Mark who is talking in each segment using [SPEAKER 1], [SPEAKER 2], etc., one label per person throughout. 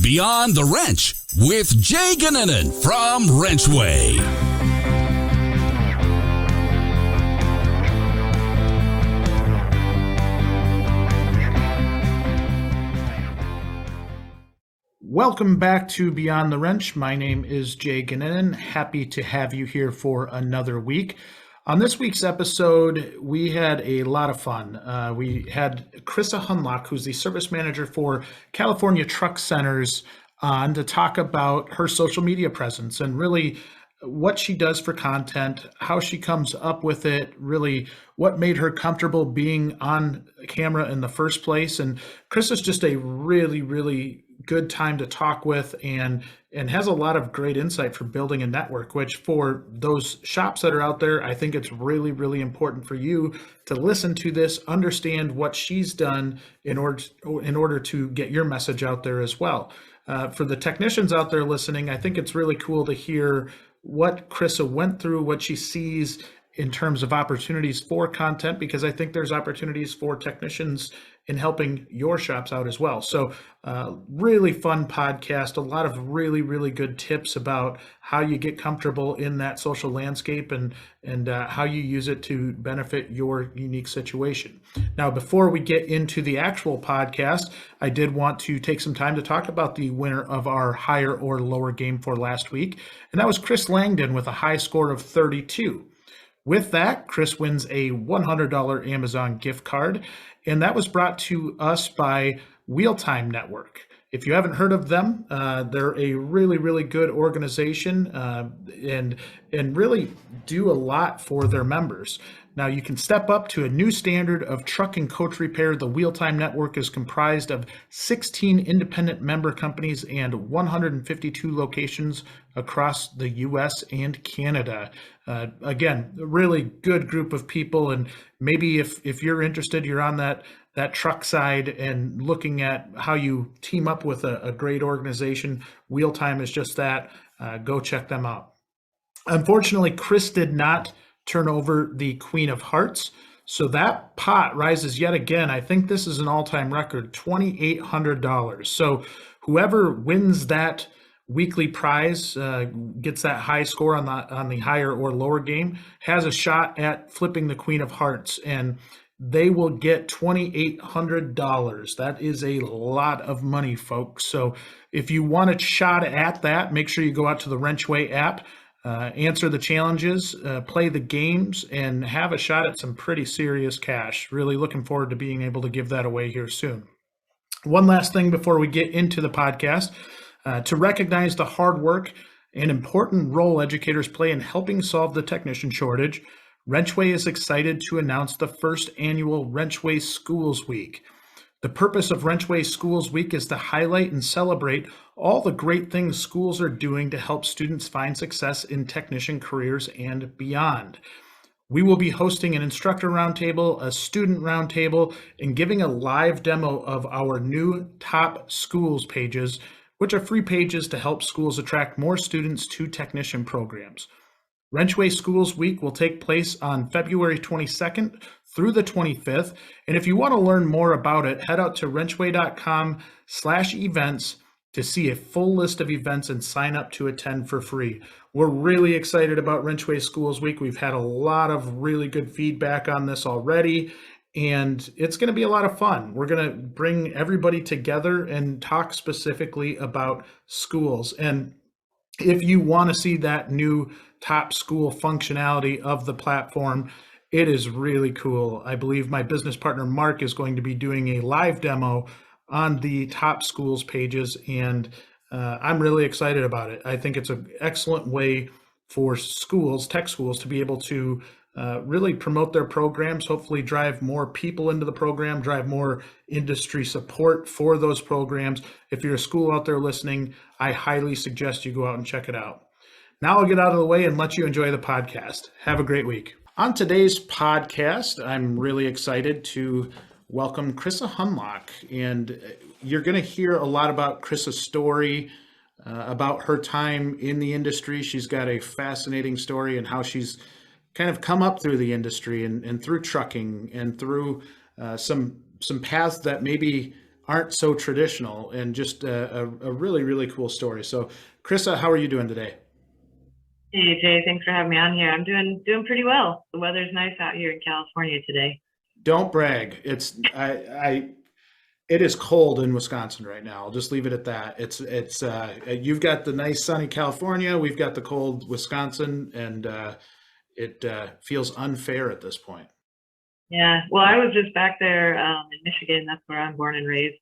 [SPEAKER 1] Beyond the Wrench with jayg from WrenchWay.
[SPEAKER 2] Welcome back to Beyond the Wrench. My name is jayg. Happy to have you here for another week. On this week's episode, we had a lot of fun. We had Chryssa Hunlock, who's the service manager for California Truck Centers, on to talk about her social media presence and really what she does for content, how she comes up with it, really what made her comfortable being on camera in the first place. And Chryssa's just a really good time to talk with and has a lot of great insight for building a network, which for those shops that are out there, I think it's really important for you to listen to this, understand what she's done in order to get your message out there as well. For the technicians out there listening, I think it's really cool to hear what Chryssa went through, what she sees in terms of opportunities for content, because I think there's opportunities for technicians in helping your shops out as well. So really fun podcast, a lot of really good tips about how you get comfortable in that social landscape and how you use it to benefit your unique situation. Now, before we get into the actual podcast, I did want to take some time to talk about the winner of our higher or lower game for last week, and that was Chris Langdon with a high score of 32. With that, Chris wins a $100 Amazon gift card, and that was brought to us by Wheeltime Network. If you haven't heard of them, they're a really good organization and really do a lot for their members. Now, you can step up to a new standard of truck and coach repair. The Wheeltime Network is comprised of 16 independent member companies and 152 locations across the U.S. and Canada. Again, a really good group of people, and maybe if you're interested, you're on that truck side and looking at how you team up with a great organization, Wheeltime is just that. Go check them out. Unfortunately, Chris did not turn over the Queen of Hearts, so that pot rises yet again. I think this is an all-time record, $2,800. So whoever wins that weekly prize, gets that high score on the higher or lower game, has a shot at flipping the Queen of Hearts, and they will get $2,800. That is a lot of money, folks. So if you want a shot at that, make sure you go out to the WrenchWay app, answer the challenges, play the games, and have a shot at some pretty serious cash. Really looking forward to being able to give that away here soon. One last thing before we get into the podcast, to recognize the hard work and important role educators play in helping solve the technician shortage, WrenchWay is excited to announce the first annual WrenchWay Schools Week. The purpose of WrenchWay Schools Week is to highlight and celebrate all the great things schools are doing to help students find success in technician careers and beyond. We will be hosting an instructor roundtable, a student roundtable, and giving a live demo of our new top schools pages, which are free pages to help schools attract more students to technician programs. WrenchWay Schools Week will take place on February 22nd through the 25th. And if you want to learn more about it, head out to wrenchway.com/events to see a full list of events and sign up to attend for free. We're really excited about WrenchWay Schools Week. We've had a lot of really good feedback on this already, and it's going to be a lot of fun. We're going to bring everybody together and talk specifically about schools. And if you want to see that new top school functionality of the platform, it is really cool. I believe my business partner, Mark, is going to be doing a live demo on the top schools pages, and I'm really excited about it. I think it's an excellent way for schools, tech schools, to be able to really promote their programs, hopefully drive more people into the program, drive more industry support for those programs. If you're a school out there listening, I highly suggest you go out and check it out. Now I'll get out of the way and let you enjoy the podcast. Have a great week. On today's podcast, I'm really excited to welcome Chryssa Hunlock, and you're going to hear a lot about Chryssa's story, about her time in the industry. She's got a fascinating story and how she's kind of come up through the industry and through trucking and through some paths that maybe aren't so traditional, and just a really, really cool story. So, Chryssa, how are you doing today?
[SPEAKER 3] Hey Jay, thanks for having me on here. I'm doing pretty well. The weather's nice out here in California today.
[SPEAKER 2] Don't brag. It is cold in Wisconsin right now. I'll just leave it at that. You've got the nice sunny California, we've got the cold Wisconsin, and it feels unfair at this point.
[SPEAKER 3] Yeah, well, I was just back there in Michigan. That's where I'm born and raised.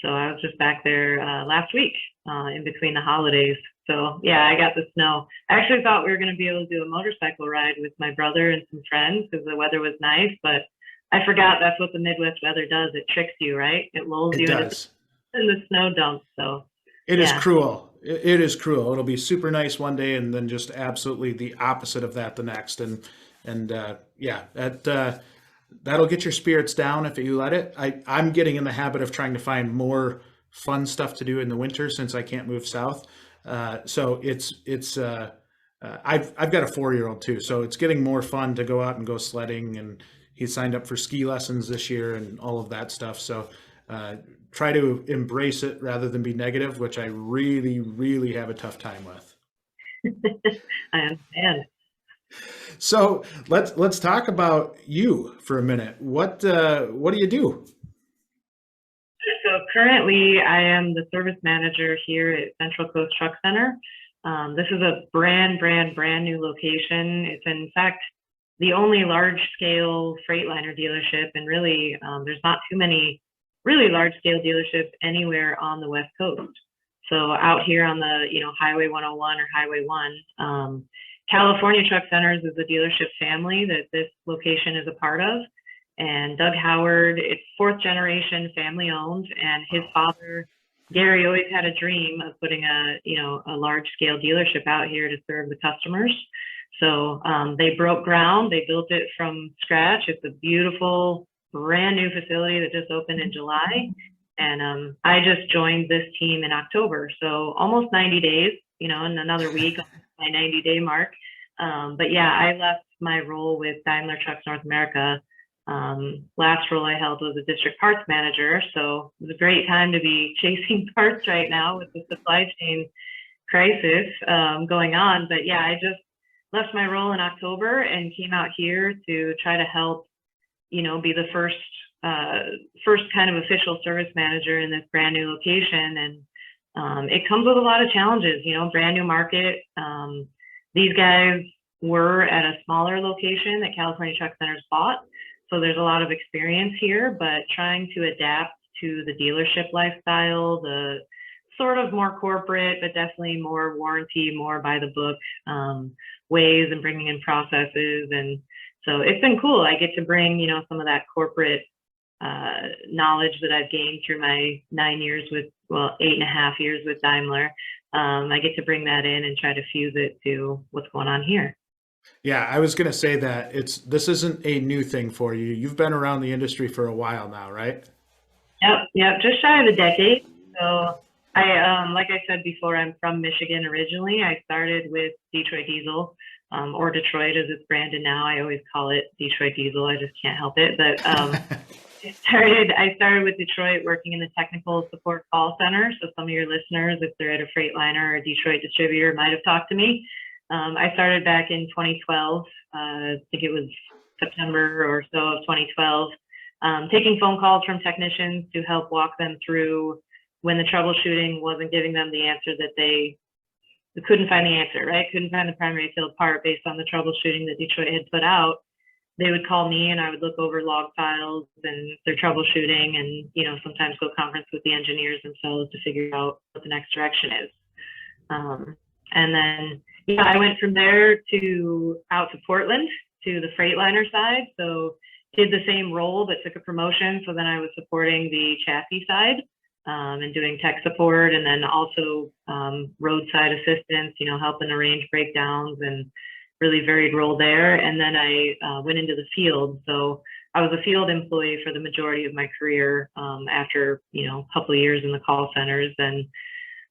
[SPEAKER 3] So I was just back there last week in between the holidays. So yeah, I got the snow. I actually thought we were going to be able to do a motorcycle ride with my brother and some friends because the weather was nice, but I forgot that's what the Midwest weather does. It tricks you, right? It lulls
[SPEAKER 2] It
[SPEAKER 3] you
[SPEAKER 2] does.
[SPEAKER 3] in the snow dump. So
[SPEAKER 2] It is
[SPEAKER 3] yeah.
[SPEAKER 2] cruel. It is cruel. It'll be super nice one day, and then just absolutely the opposite of that the next. And yeah, that'll get your spirits down if you let it. I'm getting in the habit of trying to find more fun stuff to do in the winter since I can't move south. So I've got a 4-year-old too, so it's getting more fun to go out and go sledding, and he signed up for ski lessons this year and all of that stuff. So uh, try to embrace it rather than be negative, which I really, really have a tough time with.
[SPEAKER 3] I understand.
[SPEAKER 2] So let's talk about you for a minute. What do you do?
[SPEAKER 3] So currently, I am the service manager here at Central Coast Truck Center. This is a brand new location. It's in fact the only large scale Freightliner dealership, and really, there's not too many really large scale dealerships anywhere on the West Coast. So out here on the Highway 101 or Highway 1, California Truck Centers is a dealership family that this location is a part of. And Doug Howard, it's fourth generation family owned, and his father, Gary, always had a dream of putting a large scale dealership out here to serve the customers. So they broke ground, they built it from scratch. It's a beautiful, brand new facility that just opened in July. And I just joined this team in October. So almost 90 days, in another week, my 90-day mark. But yeah, I left my role with Daimler Trucks North America. Last role I held was a district parts manager. So it was a great time to be chasing parts right now with the supply chain crisis going on. But yeah, I just left my role in October and came out here to try to help, be the first kind of official service manager in this brand new location. And it comes with a lot of challenges, brand new market. These guys were at a smaller location that California Truck Centers bought. So there's a lot of experience here, but trying to adapt to the dealership lifestyle, the sort of more corporate, but definitely more warranty, more by the book ways, and bringing in processes. And so it's been cool. I get to bring, some of that corporate knowledge that I've gained through my 9 years with, 8.5 years with Daimler. I get to bring that in and try to fuse it to what's going on here.
[SPEAKER 2] Yeah, I was going to say that this isn't a new thing for you. You've been around the industry for a while now, right?
[SPEAKER 3] Yep, just shy of a decade. So like I said before, I'm from Michigan originally. I started with Detroit Diesel, or Detroit as it's branded now. I always call it Detroit Diesel. I just can't help it. But I started with Detroit working in the technical support call center. So some of your listeners, if they're at a Freightliner or a Detroit distributor, might have talked to me. I started back in 2012. I think it was September or so of 2012, taking phone calls from technicians to help walk them through when the troubleshooting wasn't giving them the answer that they couldn't find the answer, right? Couldn't find the primary failed part based on the troubleshooting that Detroit had put out. They would call me and I would look over log files and their troubleshooting, and sometimes go conference with the engineers themselves to figure out what the next direction is. And then I went from there out to Portland to the Freightliner side. So did the same role but took a promotion. So then I was supporting the chassis side and doing tech support, and then also roadside assistance, helping arrange breakdowns, and really varied role there. And then I went into the field. So I was a field employee for the majority of my career after, a couple of years in the call centers, and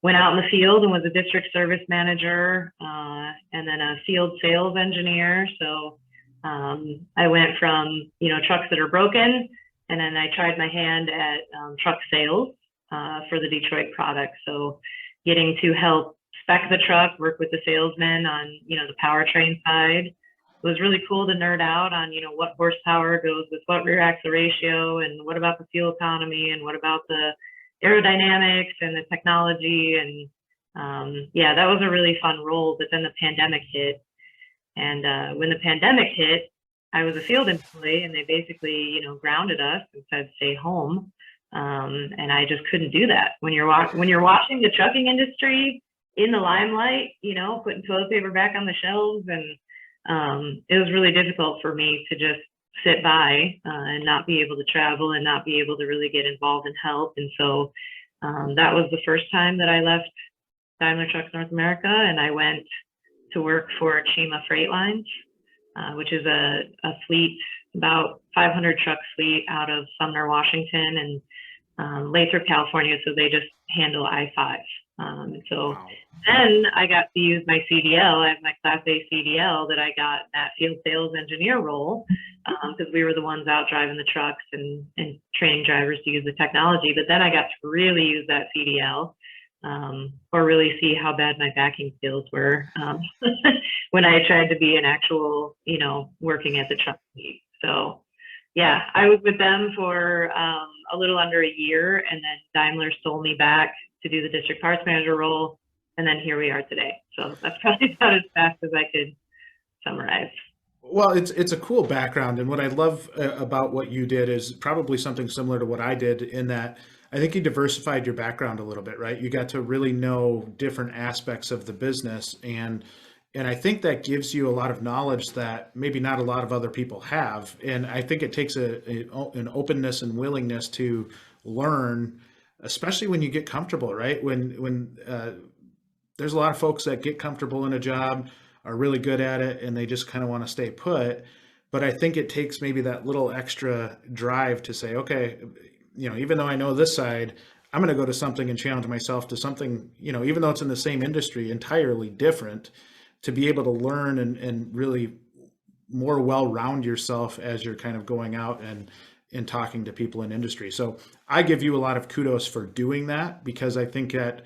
[SPEAKER 3] went out in the field and was a district service manager and then a field sales engineer. So I went from, trucks that are broken And then I tried my hand at truck sales for the Detroit product. So getting to help spec the truck, work with the salesman on, the powertrain side. It was really cool to nerd out on, what horsepower goes with what rear axle ratio, and what about the fuel economy, and what about the aerodynamics and the technology. And yeah, that was a really fun role. But then the pandemic hit. And when the pandemic hit, I was a field employee, and they basically, grounded us and said, stay home. And I just couldn't do that. When you're watching the trucking industry in the limelight, putting toilet paper back on the shelves, and it was really difficult for me to just sit by and not be able to travel and not be able to really get involved and help. And so that was the first time that I left Daimler Trucks North America, and I went to work for Chima Freight Lines, which is a fleet, about 500 truck fleet out of Sumner, Washington, and Lathrop, California. So they just handle I-5. So wow. Then I got to use my CDL. I have my Class A CDL that I got that field sales engineer role, because we were the ones out driving the trucks and training drivers to use the technology. But then I got to really use that CDL, or really see how bad my backing skills were when I tried to be an actual, working at the truck fleet. So yeah, I was with them for a little under a year, and then Daimler stole me back to do the district parts manager role, and then here we are today. So that's probably about as fast as I could summarize.
[SPEAKER 2] Well, it's a cool background, and what I love about what you did is probably something similar to what I did, in that I think you diversified your background a little bit, right? You got to really know different aspects of the business, and I think that gives you a lot of knowledge that maybe not a lot of other people have. And I think it takes an openness and willingness to learn, especially when you get comfortable, right? When there's a lot of folks that get comfortable in a job, are really good at it, and they just kind of want to stay put. But I think it takes maybe that little extra drive to say, okay, even though I know this side, I'm going to go to something and challenge myself to something, even though it's in the same industry, entirely different, to be able to learn and really more well-round yourself as you're kind of going out and talking to people in industry. So I give you a lot of kudos for doing that, because I think that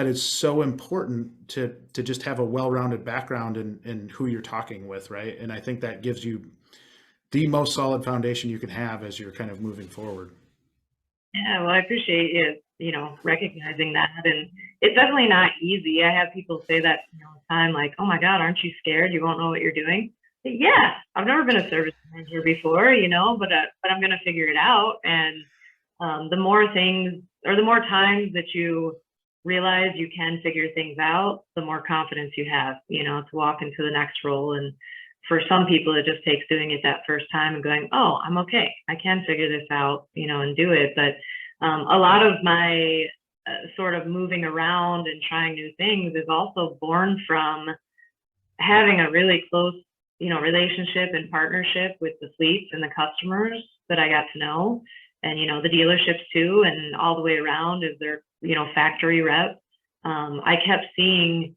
[SPEAKER 2] is so important to just have a well-rounded background in who you're talking with, right? And I think that gives you the most solid foundation you can have as you're kind of moving forward.
[SPEAKER 3] Yeah, well, I appreciate it, recognizing that. And it's definitely not easy. I have people say that all the time, like, oh my God, aren't you scared? You won't know what you're doing. But yeah, I've never been a service manager before, but I'm going to figure it out. And the more things, or the more times that you realize you can figure things out, the more confidence you have, to walk into the next role. And for some people, it just takes doing it that first time and going, oh, I'm okay, I can figure this out, and do it. But a lot of my sort of moving around and trying new things is also born from having a really close, relationship and partnership with the fleets and the customers that I got to know, and, the dealerships too, and all the way around as their, factory rep. I kept seeing,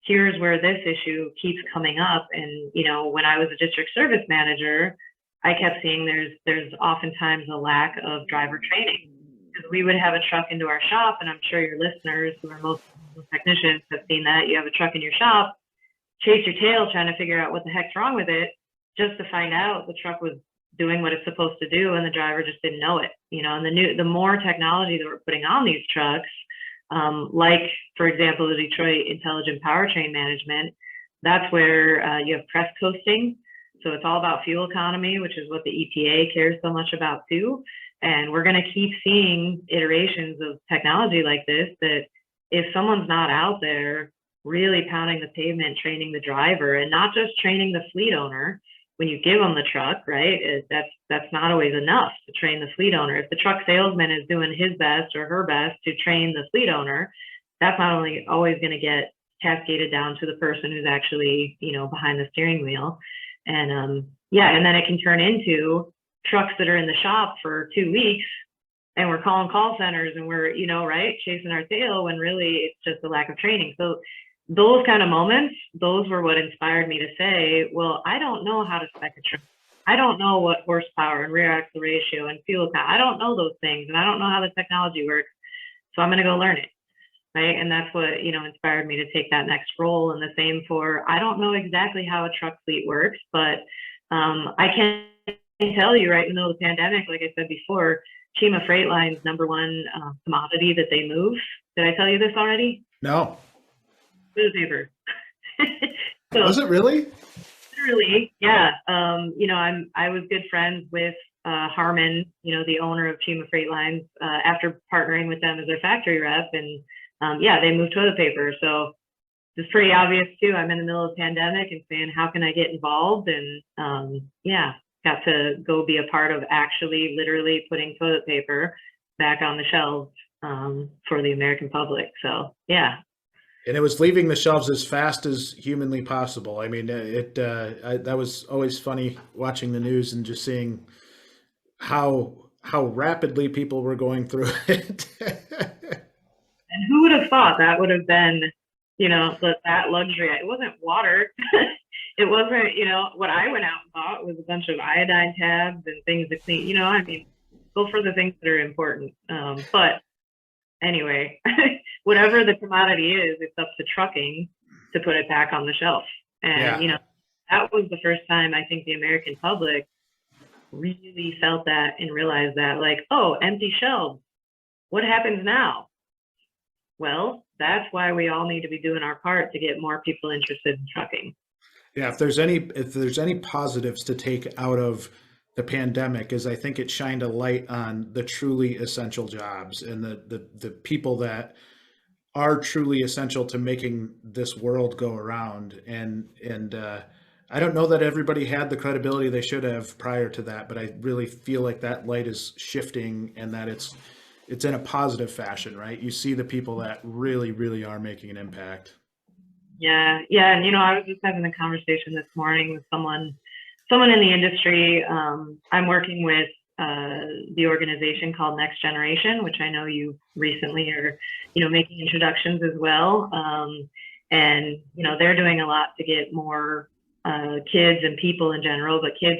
[SPEAKER 3] here's where this issue keeps coming up. And, when I was a district service manager, I kept seeing there's oftentimes a lack of driver training, because we would have a truck into our shop, and I'm sure your listeners, who are most technicians, have seen that. You have a truck in your shop, chase your tail trying to figure out what the heck's wrong with it, just to find out the truck was doing what it's supposed to do, and the driver just didn't know it. And the more technology that we're putting on these trucks, like, for example, the Detroit Intelligent Powertrain Management, that's where you have press coasting. So it's all about fuel economy, which is what the EPA cares so much about too. And we're going to keep seeing iterations of technology like this, that if someone's not out there really pounding the pavement, training the driver, and not just training the fleet owner, when you give them the truck, right, that's not always enough to train the fleet owner. If the truck salesman is doing his best or her best to train the fleet owner, that's not only always going to get cascaded down to the person who's actually, behind the steering wheel. And and then it can turn into trucks that are in the shop for 2 weeks, and we're calling call centers, and we're, right, chasing our tail, when really it's just a lack of training. So those kind of moments, those were what inspired me to say, well, I don't know how to spec a truck. I don't know what horsepower and rear axle ratio and fuel count. I don't know those things, and I don't know how the technology works. So I'm going to go learn it. Right. And that's what, inspired me to take that next role. And the same for, I don't know exactly how a truck fleet works, but I can tell you right in the middle of the pandemic, like I said before, Chima Freightline's number one commodity that they move. Did I tell you this already?
[SPEAKER 2] No.
[SPEAKER 3] Toilet paper.
[SPEAKER 2] So, was it really?
[SPEAKER 3] Literally, yeah. I was good friends with Harmon, the owner of Chima Freightlines, after partnering with them as their factory rep, and they moved toilet paper. So it's pretty obvious too. I'm in the middle of the pandemic and saying, how can I get involved? And got to go be a part of actually literally putting toilet paper back on the shelves for the American public. So yeah.
[SPEAKER 2] And it was leaving the shelves as fast as humanly possible. I mean, that was always funny watching the news and just seeing how rapidly people were going through it.
[SPEAKER 3] And who would have thought that would have been, that luxury? It wasn't water. It wasn't, what I went out and bought was a bunch of iodine tabs and things to clean. Go for the things that are important. But anyway, whatever the commodity is, it's up to trucking to put it back on the shelf. And, that was the first time I think the American public really felt that and realized that, like, oh, empty shelves. What happens now? Well, that's why we all need to be doing our part to get more people interested in trucking.
[SPEAKER 2] Yeah, if there's any positives to take out of the pandemic, is I think it shined a light on the truly essential jobs and the people that are truly essential to making this world go around. And I don't know that everybody had the credibility they should have prior to that, but I really feel like that light is shifting and that it's in a positive fashion, right? You see the people that really, really are making an impact.
[SPEAKER 3] Yeah. And, I was just having a conversation this morning with someone in the industry. I'm working with the organization called Next Generation, which I know you recently are, making introductions as well. And, they're doing a lot to get more kids and people in general, but kids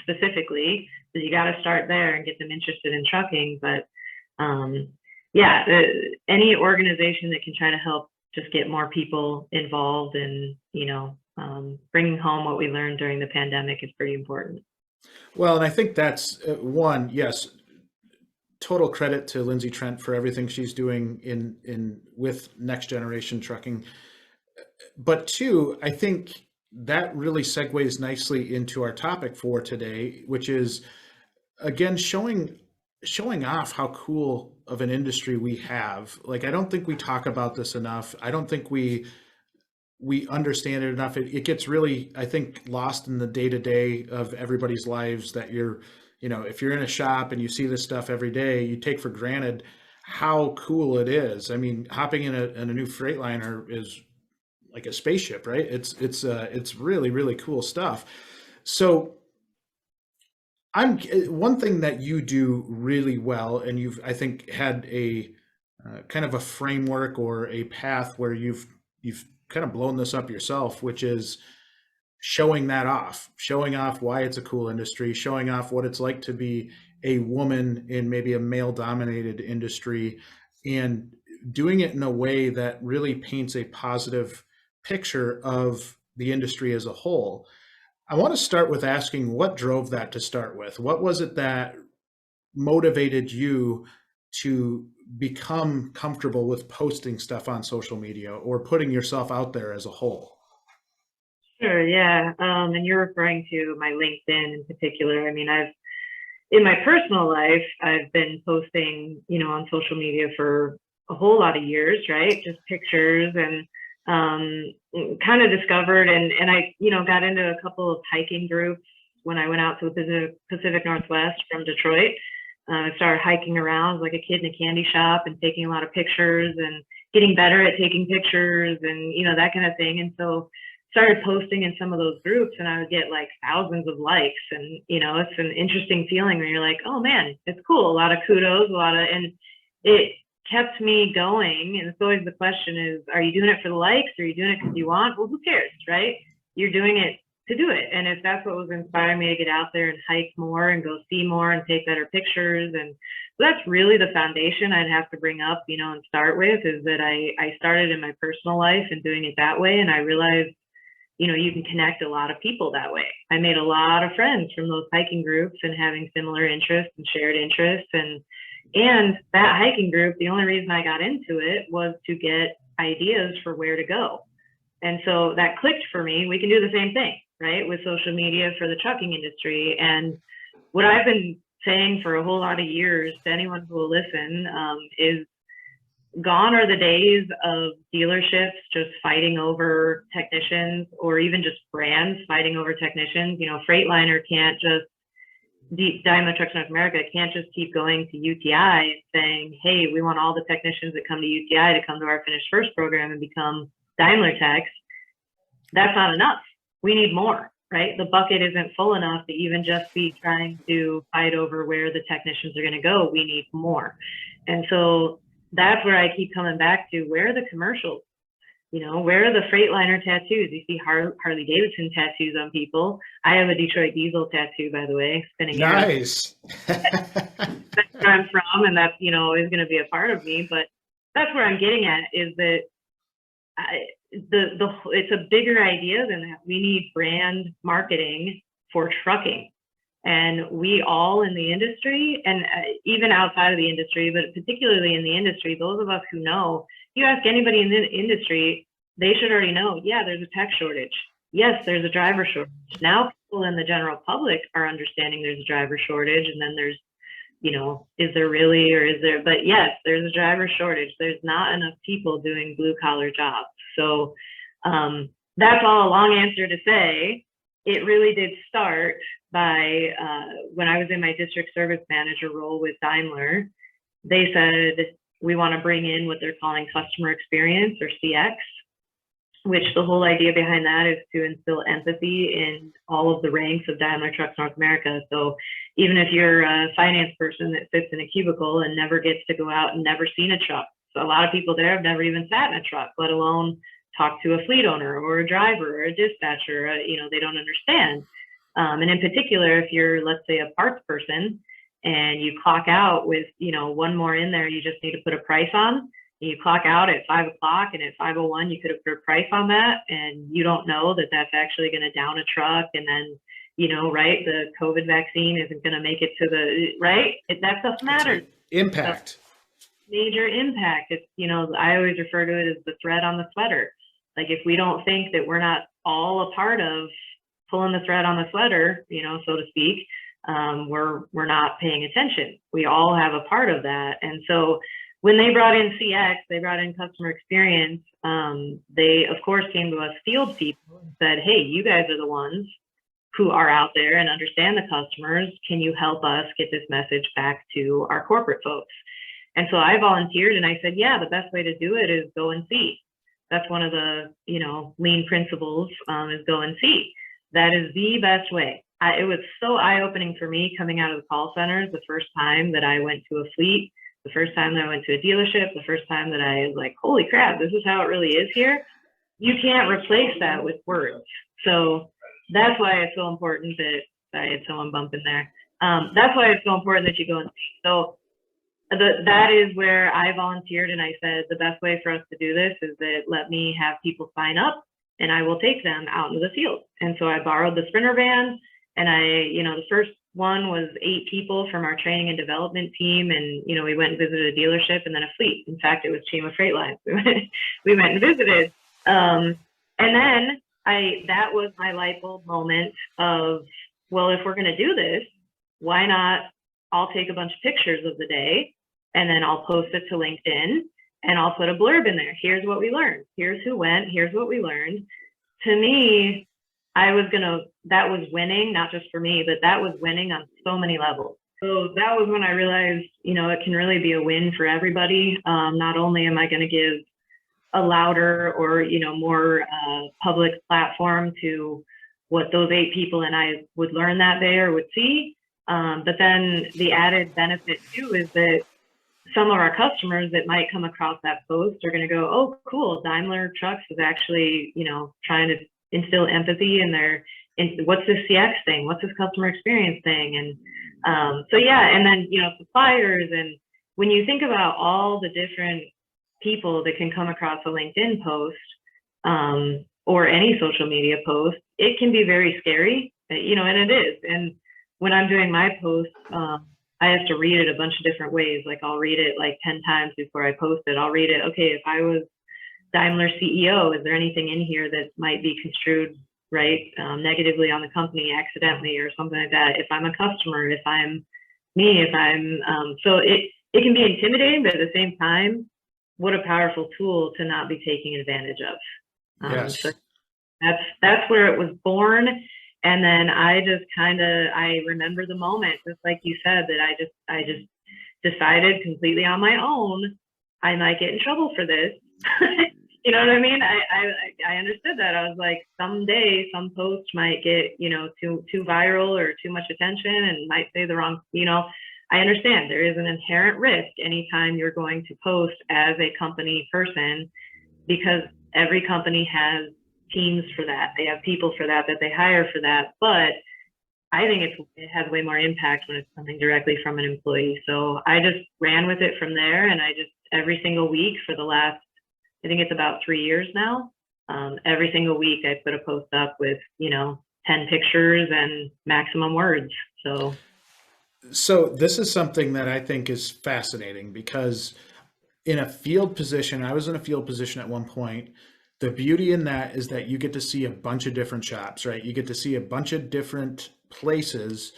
[SPEAKER 3] specifically. So you got to start there and get them interested in trucking. But any organization that can try to help just get more people involved and, bringing home what we learned during the pandemic is pretty important.
[SPEAKER 2] Well, and I think that's one, yes, total credit to Lindsay Trent for everything she's doing in with Next Generation Trucking. But two, I think that really segues nicely into our topic for today, which is, again, showing off how cool of an industry we have. Like, I don't think we talk about this enough. I don't think we understand it enough. It gets really, I think, lost in the day-to-day of everybody's lives that if you're in a shop and you see this stuff every day, you take for granted how cool it is. I mean, hopping in a new Freightliner is like a spaceship, right? It's really, really cool stuff. So one thing that you do really well, and you've, I think, had a kind of a framework or a path where you've kind of blown this up yourself, which is showing off why it's a cool industry, showing off what it's like to be a woman in maybe a male dominated industry, and doing it in a way that really paints a positive picture of the industry as a whole. I want to start with asking what drove that to start with. What was it that motivated you to become comfortable with posting stuff on social media or putting yourself out there as a whole?
[SPEAKER 3] Sure, yeah. And you're referring to my LinkedIn in particular. I mean, in my personal life, I've been posting, on social media for a whole lot of years, right? Just pictures, and kind of discovered and I, got into a couple of hiking groups when I went out to the Pacific Northwest from Detroit. I started hiking around like a kid in a candy shop and taking a lot of pictures and getting better at taking pictures and, that kind of thing. And so started posting in some of those groups, and I would get like thousands of likes. And, it's an interesting feeling when you're like, oh man, it's cool. A lot of kudos, and it kept me going. And it's always the question is, are you doing it for the likes, or are you doing it because you want? Well, who cares, right? You're doing it to do it. And if that's what was inspiring me to get out there and hike more and go see more and take better pictures. And so that's really the foundation I'd have to bring up, and start with, is that I started in my personal life and doing it that way. And I realized, you can connect a lot of people that way. I made a lot of friends from those hiking groups and having similar interests and shared interests. And that hiking group, the only reason I got into it was to get ideas for where to go. And so that clicked for me. We can do the same thing, right, with social media for the trucking industry. And what I've been saying for a whole lot of years to anyone who will listen is, gone are the days of dealerships just fighting over technicians, or even just brands fighting over technicians. Freightliner can't just, Daimler Trucks North America can't just keep going to UTI saying, hey, we want all the technicians that come to UTI to come to our Finish First program and become Daimler techs. That's not enough. We need more, right? The bucket isn't full enough to even just be trying to fight over where the technicians are going to go. We need more. And so that's where I keep coming back to, where are the commercials? Where are the Freightliner tattoos? You see Harley Davidson tattoos on people. I have a Detroit Diesel tattoo, by the way, spinning.
[SPEAKER 2] Nice.
[SPEAKER 3] That's where I'm from, and that's, is going to be a part of me. But that's where I'm getting at, is that it's a bigger idea than that. We need brand marketing for trucking. And we all in the industry, and even outside of the industry, but particularly in the industry, those of us who know, you ask anybody in the industry, they should already know, yeah, there's a tech shortage. Yes, there's a driver shortage. Now people in the general public are understanding there's a driver shortage. And then there's, is there really, or is there, but yes, there's a driver shortage. There's not enough people doing blue collar jobs. So that's all a long answer to say, it really did start by when I was in my district service manager role with Daimler. They said, we want to bring in what they're calling customer experience, or CX, which the whole idea behind that is to instill empathy in all of the ranks of Daimler Trucks North America. So even if you're a finance person that sits in a cubicle and never gets to go out and never seen a truck, so a lot of people there have never even sat in a truck, let alone talk to a fleet owner or a driver or a dispatcher. They don't understand. And in particular, if you're, let's say, a parts person and you clock out with, one more in there, you just need to put a price on. You clock out at 5 o'clock, and at 5:01, you could have put a price on that, and you don't know that that's actually going to down a truck. And then, right, the COVID vaccine isn't going to make it to the, right? That stuff matters.
[SPEAKER 2] Impact.
[SPEAKER 3] Major impact. It's, I always refer to it as the thread on the sweater. Like, if we don't think that we're not all a part of pulling the thread on the sweater, so to speak, we're not paying attention. We all have a part of that. And so when they brought in CX, they brought in customer experience. They, of course, came to us field people and said, hey, you guys are the ones who are out there and understand the customers. Can you help us get this message back to our corporate folks? And so I volunteered, and I said, yeah, the best way to do it is go and see. That's one of the, lean principles, is go and see. That is the best way. It was so eye-opening for me coming out of the call centers the first time that I went to a fleet, the first time that I went to a dealership, the first time that I was like, holy crap, this is how it really is here. You can't replace that with words. So that's why it's so important that, sorry, I had someone bump in there. That's why it's so important that you go and see. So that is where I volunteered, and I said, the best way for us to do this is that let me have people sign up, and I will take them out into the field. And so I borrowed the Sprinter van, and the first one was 8 people from our training and development team. And, we went and visited a dealership and then a fleet. In fact, it was Chima Freight Lines. We went and visited. And then that was my light bulb moment of, well, if we're going to do this, why not? I'll take a bunch of pictures of the day, and then I'll post it to LinkedIn, and I'll put a blurb in there. Here's what we learned. Here's who went. Here's what we learned. To me, that was winning, not just for me, but that was winning on so many levels. So that was when I realized, it can really be a win for everybody. Not only am I going to give a louder or, more public platform to what those 8 people and I would learn that day or would see, but then the added benefit too is that some of our customers that might come across that post are going to go, oh, cool, Daimler Trucks is actually, trying to instill empathy in their what's this CX thing? What's this customer experience thing? And so yeah, and then suppliers, and when you think about all the different people that can come across a LinkedIn post or any social media post, it can be very scary, and it is. And when I'm doing my posts, I have to read it a bunch of different ways. Like I'll read it like 10 times before I post it. I'll read it. Okay, if I was Daimler CEO, is there anything in here that might be construed negatively on the company accidentally or something like that? If I'm a customer, if I'm so it can be intimidating, but at the same time, what a powerful tool to not be taking advantage of.
[SPEAKER 2] Yes.
[SPEAKER 3] So that's where it was born. And then I remember the moment, just like you said, that I just decided completely on my own, I might get in trouble for this. You know what I mean? I understood that. I was like, someday some post might get, too viral or too much attention and might say the wrong, I understand there is an inherent risk anytime you're going to post as a company person, because every company has teams for that. They have people for that they hire for that. But I think it has way more impact when it's coming directly from an employee. So I just ran with it from there. And every single week for the last, I think it's about 3 years now, every single week I put a post up with, 10 pictures and maximum words.
[SPEAKER 2] So this is something that I think is fascinating, because in a field position, I was in a field position at one point. The beauty in that is that you get to see a bunch of different shops, right? You get to see a bunch of different places,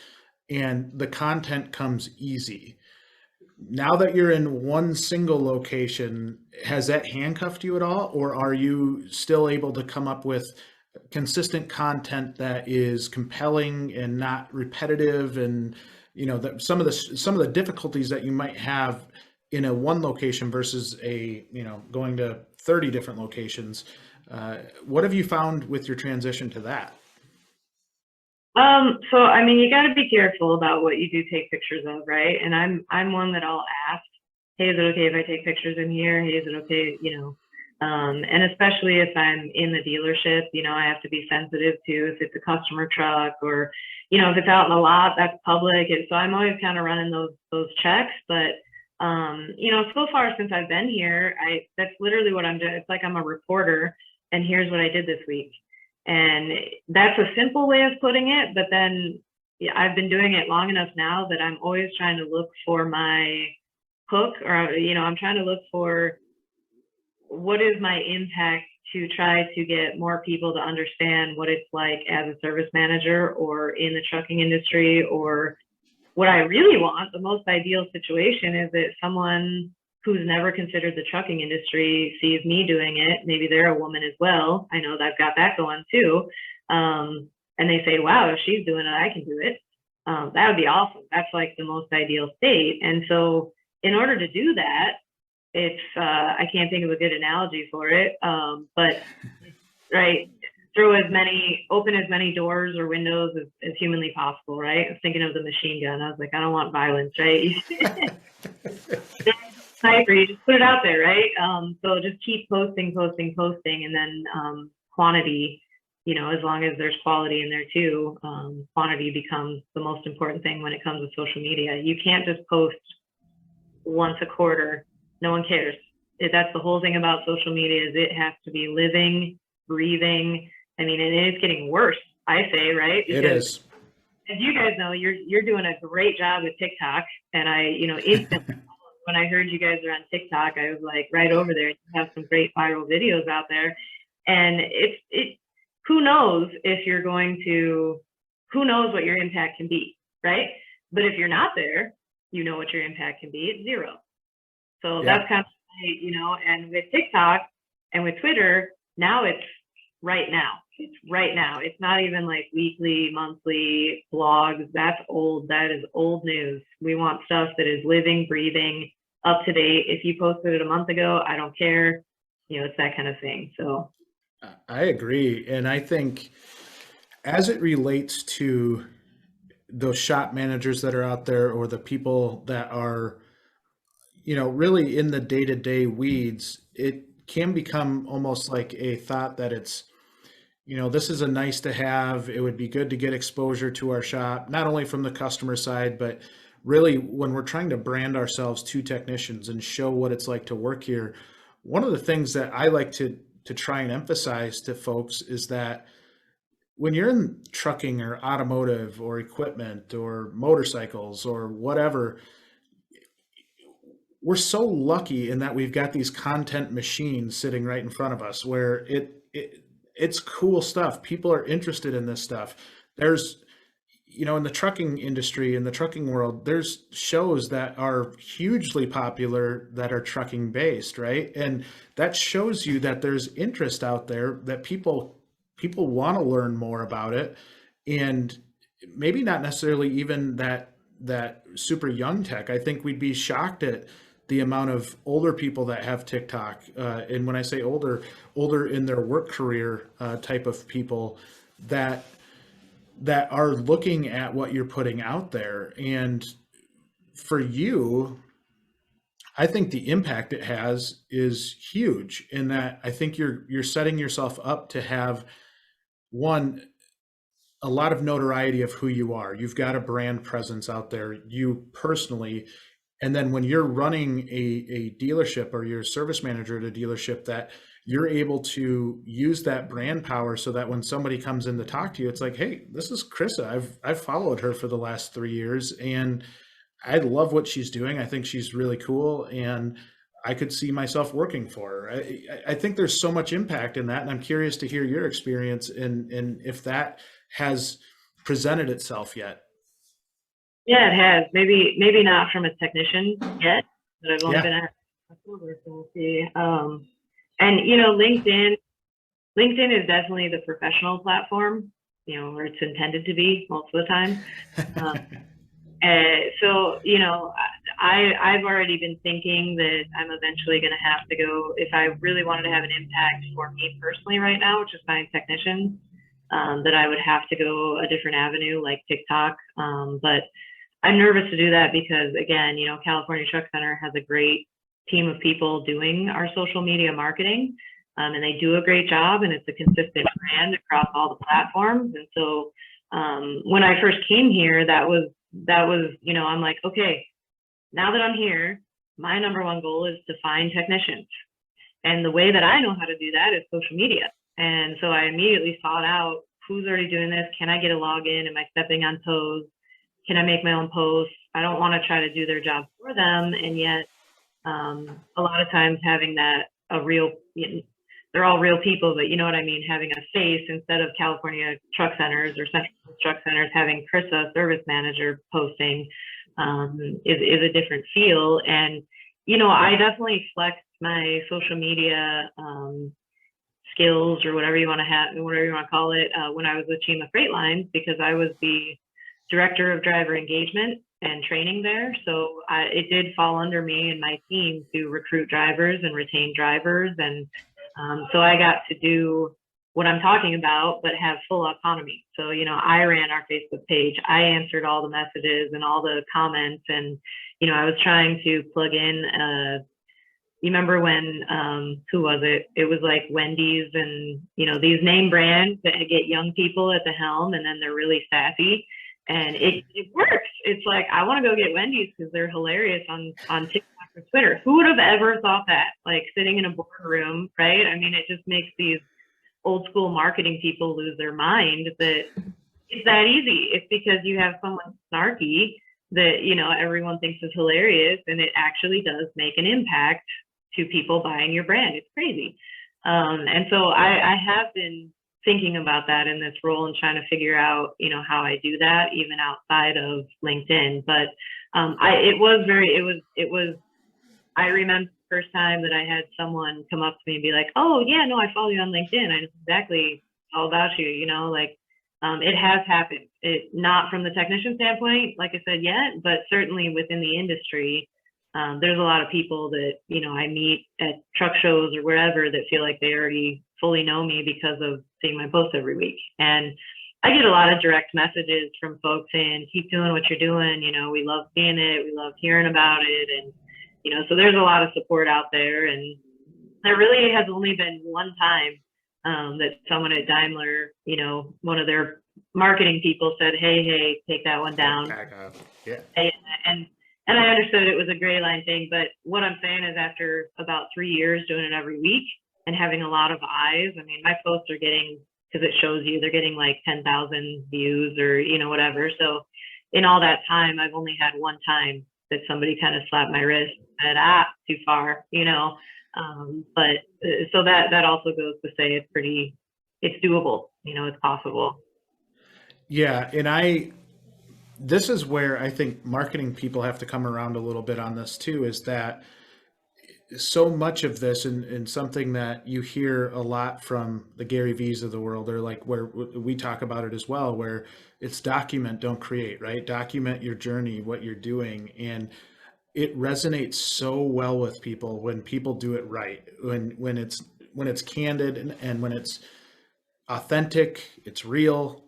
[SPEAKER 2] and the content comes easy. Now that you're in one single location, has that handcuffed you at all? Or are you still able to come up with consistent content that is compelling and not repetitive? And, some of the difficulties that you might have in a one location versus going to 30 different locations. What have you found with your transition to that?
[SPEAKER 3] So I mean, you got to be careful about what you do take pictures of, right? And I'm one that I'll ask, hey, is it okay if I take pictures in here? Hey, is it okay, and especially if I'm in the dealership, I have to be sensitive to if it's a customer truck, or if it's out in the lot, that's public. And so I'm always kind of running those checks. But so far since I've been here, that's literally what I'm doing. It's like I'm a reporter, and here's what I did this week. And that's a simple way of putting it. But then I've been doing it long enough now that I'm always trying to look for my hook, or, I'm trying to look for what is my impact to try to get more people to understand what it's like as a service manager or in the trucking industry. Or what I really want, the most ideal situation, is that someone who's never considered the trucking industry sees me doing it. Maybe they're a woman as well. I know that I've got that going too. And they say, wow, if she's doing it, I can do it. That would be awesome. That's like the most ideal state. And so in order to do that, it's, I can't think of a good analogy for it. But right, open as many doors or windows as humanly possible, right? I was thinking of the machine gun. I was like, I don't want violence, right? I agree. Just put it out there, right? So just keep posting, and then quantity, as long as there's quality in there too, quantity becomes the most important thing when it comes to social media. You can't just post once a quarter. No one cares. That's the whole thing about social media, is it has to be living, breathing. I mean, and it is getting worse, I say, right?
[SPEAKER 2] Because, it is.
[SPEAKER 3] As you guys know, you're doing a great job with TikTok, and I, instantly when I heard you guys are on TikTok, I was like right over there. You have some great viral videos out there, and who knows who knows what your impact can be, right? But if you're not there, what your impact can be. It's zero. So that's kind of, and with TikTok and with Twitter, now it's right now. It's right now. It's not even like weekly, monthly blogs. That's old. That is old news. We want stuff that is living, breathing, up to date. If you posted it a month ago, I don't care. It's that kind of thing. So
[SPEAKER 2] I agree. And I think as it relates to those shop managers that are out there, or the people that are, really in the day-to-day weeds, it can become almost like a thought that it's, this is a nice to have. It would be good to get exposure to our shop, not only from the customer side, but really when we're trying to brand ourselves to technicians and show what it's like to work here. One of the things that I like to try and emphasize to folks is that when you're in trucking or automotive or equipment or motorcycles or whatever, we're so lucky in that we've got these content machines sitting right in front of us where it's cool stuff. People are interested in this stuff. There's, in the trucking industry, in the trucking world, there's shows that are hugely popular that are trucking based, right? And that shows you that there's interest out there, that people want to learn more about it. And maybe not necessarily even that super young tech. I think we'd be shocked at the amount of older people that have TikTok. And when I say older, older in their work career type of people that are looking at what you're putting out there. And for you, I think the impact it has is huge in that I think you're setting yourself up to have one, a lot of notoriety of who you are. You've got a brand presence out there, you personally. And then when you're running a dealership or you're a service manager at a dealership, that you're able to use that brand power so that when somebody comes in to talk to you, it's like, hey, this is Chryssa. I've followed her for the last 3 years and I love what she's doing. I think she's really cool and I could see myself working for her. I think there's so much impact in that. And I'm curious to hear your experience and if that has presented itself yet.
[SPEAKER 3] Yeah, it has. Maybe not from a technician yet, but I've only
[SPEAKER 2] Yeah.
[SPEAKER 3] been at October, so we'll see. And LinkedIn is definitely the professional platform, where it's intended to be most of the time. So, I've already been thinking that I'm eventually going to have to go, if I really wanted to have an impact for me personally right now, which is finding technicians, that I would have to go a different avenue like TikTok. But I'm nervous to do that because, again, California Truck Center has a great team of people doing our social media marketing, and they do a great job, and it's a consistent brand across all the platforms. And so when I first came here, that was, I'm like, okay, now that I'm here, my number one goal is to find technicians. And the way that I know how to do that is social media. And so I immediately sought out who's already doing this. Can I get a login? Am I stepping on toes? Can I make my own posts? I don't want to try to do their job for them. And yet, a lot of times having that they're all real people, but you know what I mean? Having a face instead of California Truck Centers or Central Truck Centers, having Chryssa service manager posting is a different feel. And, I definitely flexed my social media skills or whatever you want to call it, when I was with Chima Freight Lines, because I was the director of driver engagement and training there. So it did fall under me and my team to recruit drivers and retain drivers. And so I got to do what I'm talking about, but have full autonomy. So, I ran our Facebook page. I answered all the messages and all the comments. And, I was trying to plug in, you remember when, who was it? It was like Wendy's and, these name brands that get young people at the helm and then they're really sassy. And it works. It's like, I want to go get Wendy's because they're hilarious on TikTok or Twitter. Who would have ever thought that? Like sitting in a boardroom, right? I mean, it just makes these old school marketing people lose their mind that it's that easy. It's because you have someone snarky that, everyone thinks is hilarious, and it actually does make an impact to people buying your brand. It's crazy. And so I have been thinking about that in this role and trying to figure out, how I do that even outside of LinkedIn. But I remember the first time that I had someone come up to me and be like, oh yeah, no, I follow you on LinkedIn. I know exactly all about you, it has happened. It not from the technician standpoint, like I said yet, but certainly within the industry, there's a lot of people that, I meet at truck shows or wherever that feel like they already fully know me because of seeing my posts every week. And I get a lot of direct messages from folks saying, keep doing what you're doing. We love seeing it. We love hearing about it. And, so there's a lot of support out there. And there really has only been one time that someone at Daimler, one of their marketing people said, hey, take that one down.
[SPEAKER 2] Back up. Yeah.
[SPEAKER 3] And I understood it was a gray line thing, but what I'm saying is after about 3 years doing it every week and having a lot of eyes, I mean, my posts are getting, because it shows you, they're getting like 10,000 views or, whatever. So in all that time, I've only had one time that somebody kind of slapped my wrist and said, too far, but so that also goes to say it's doable, it's possible.
[SPEAKER 2] Yeah. And this is where I think marketing people have to come around a little bit on this too, is that so much of this and something that you hear a lot from the Gary V's of the world, or like where we talk about it as well, where it's document, don't create, right? Document your journey, what you're doing. And it resonates so well with people when people do it right, when it's candid and when it's authentic, it's real.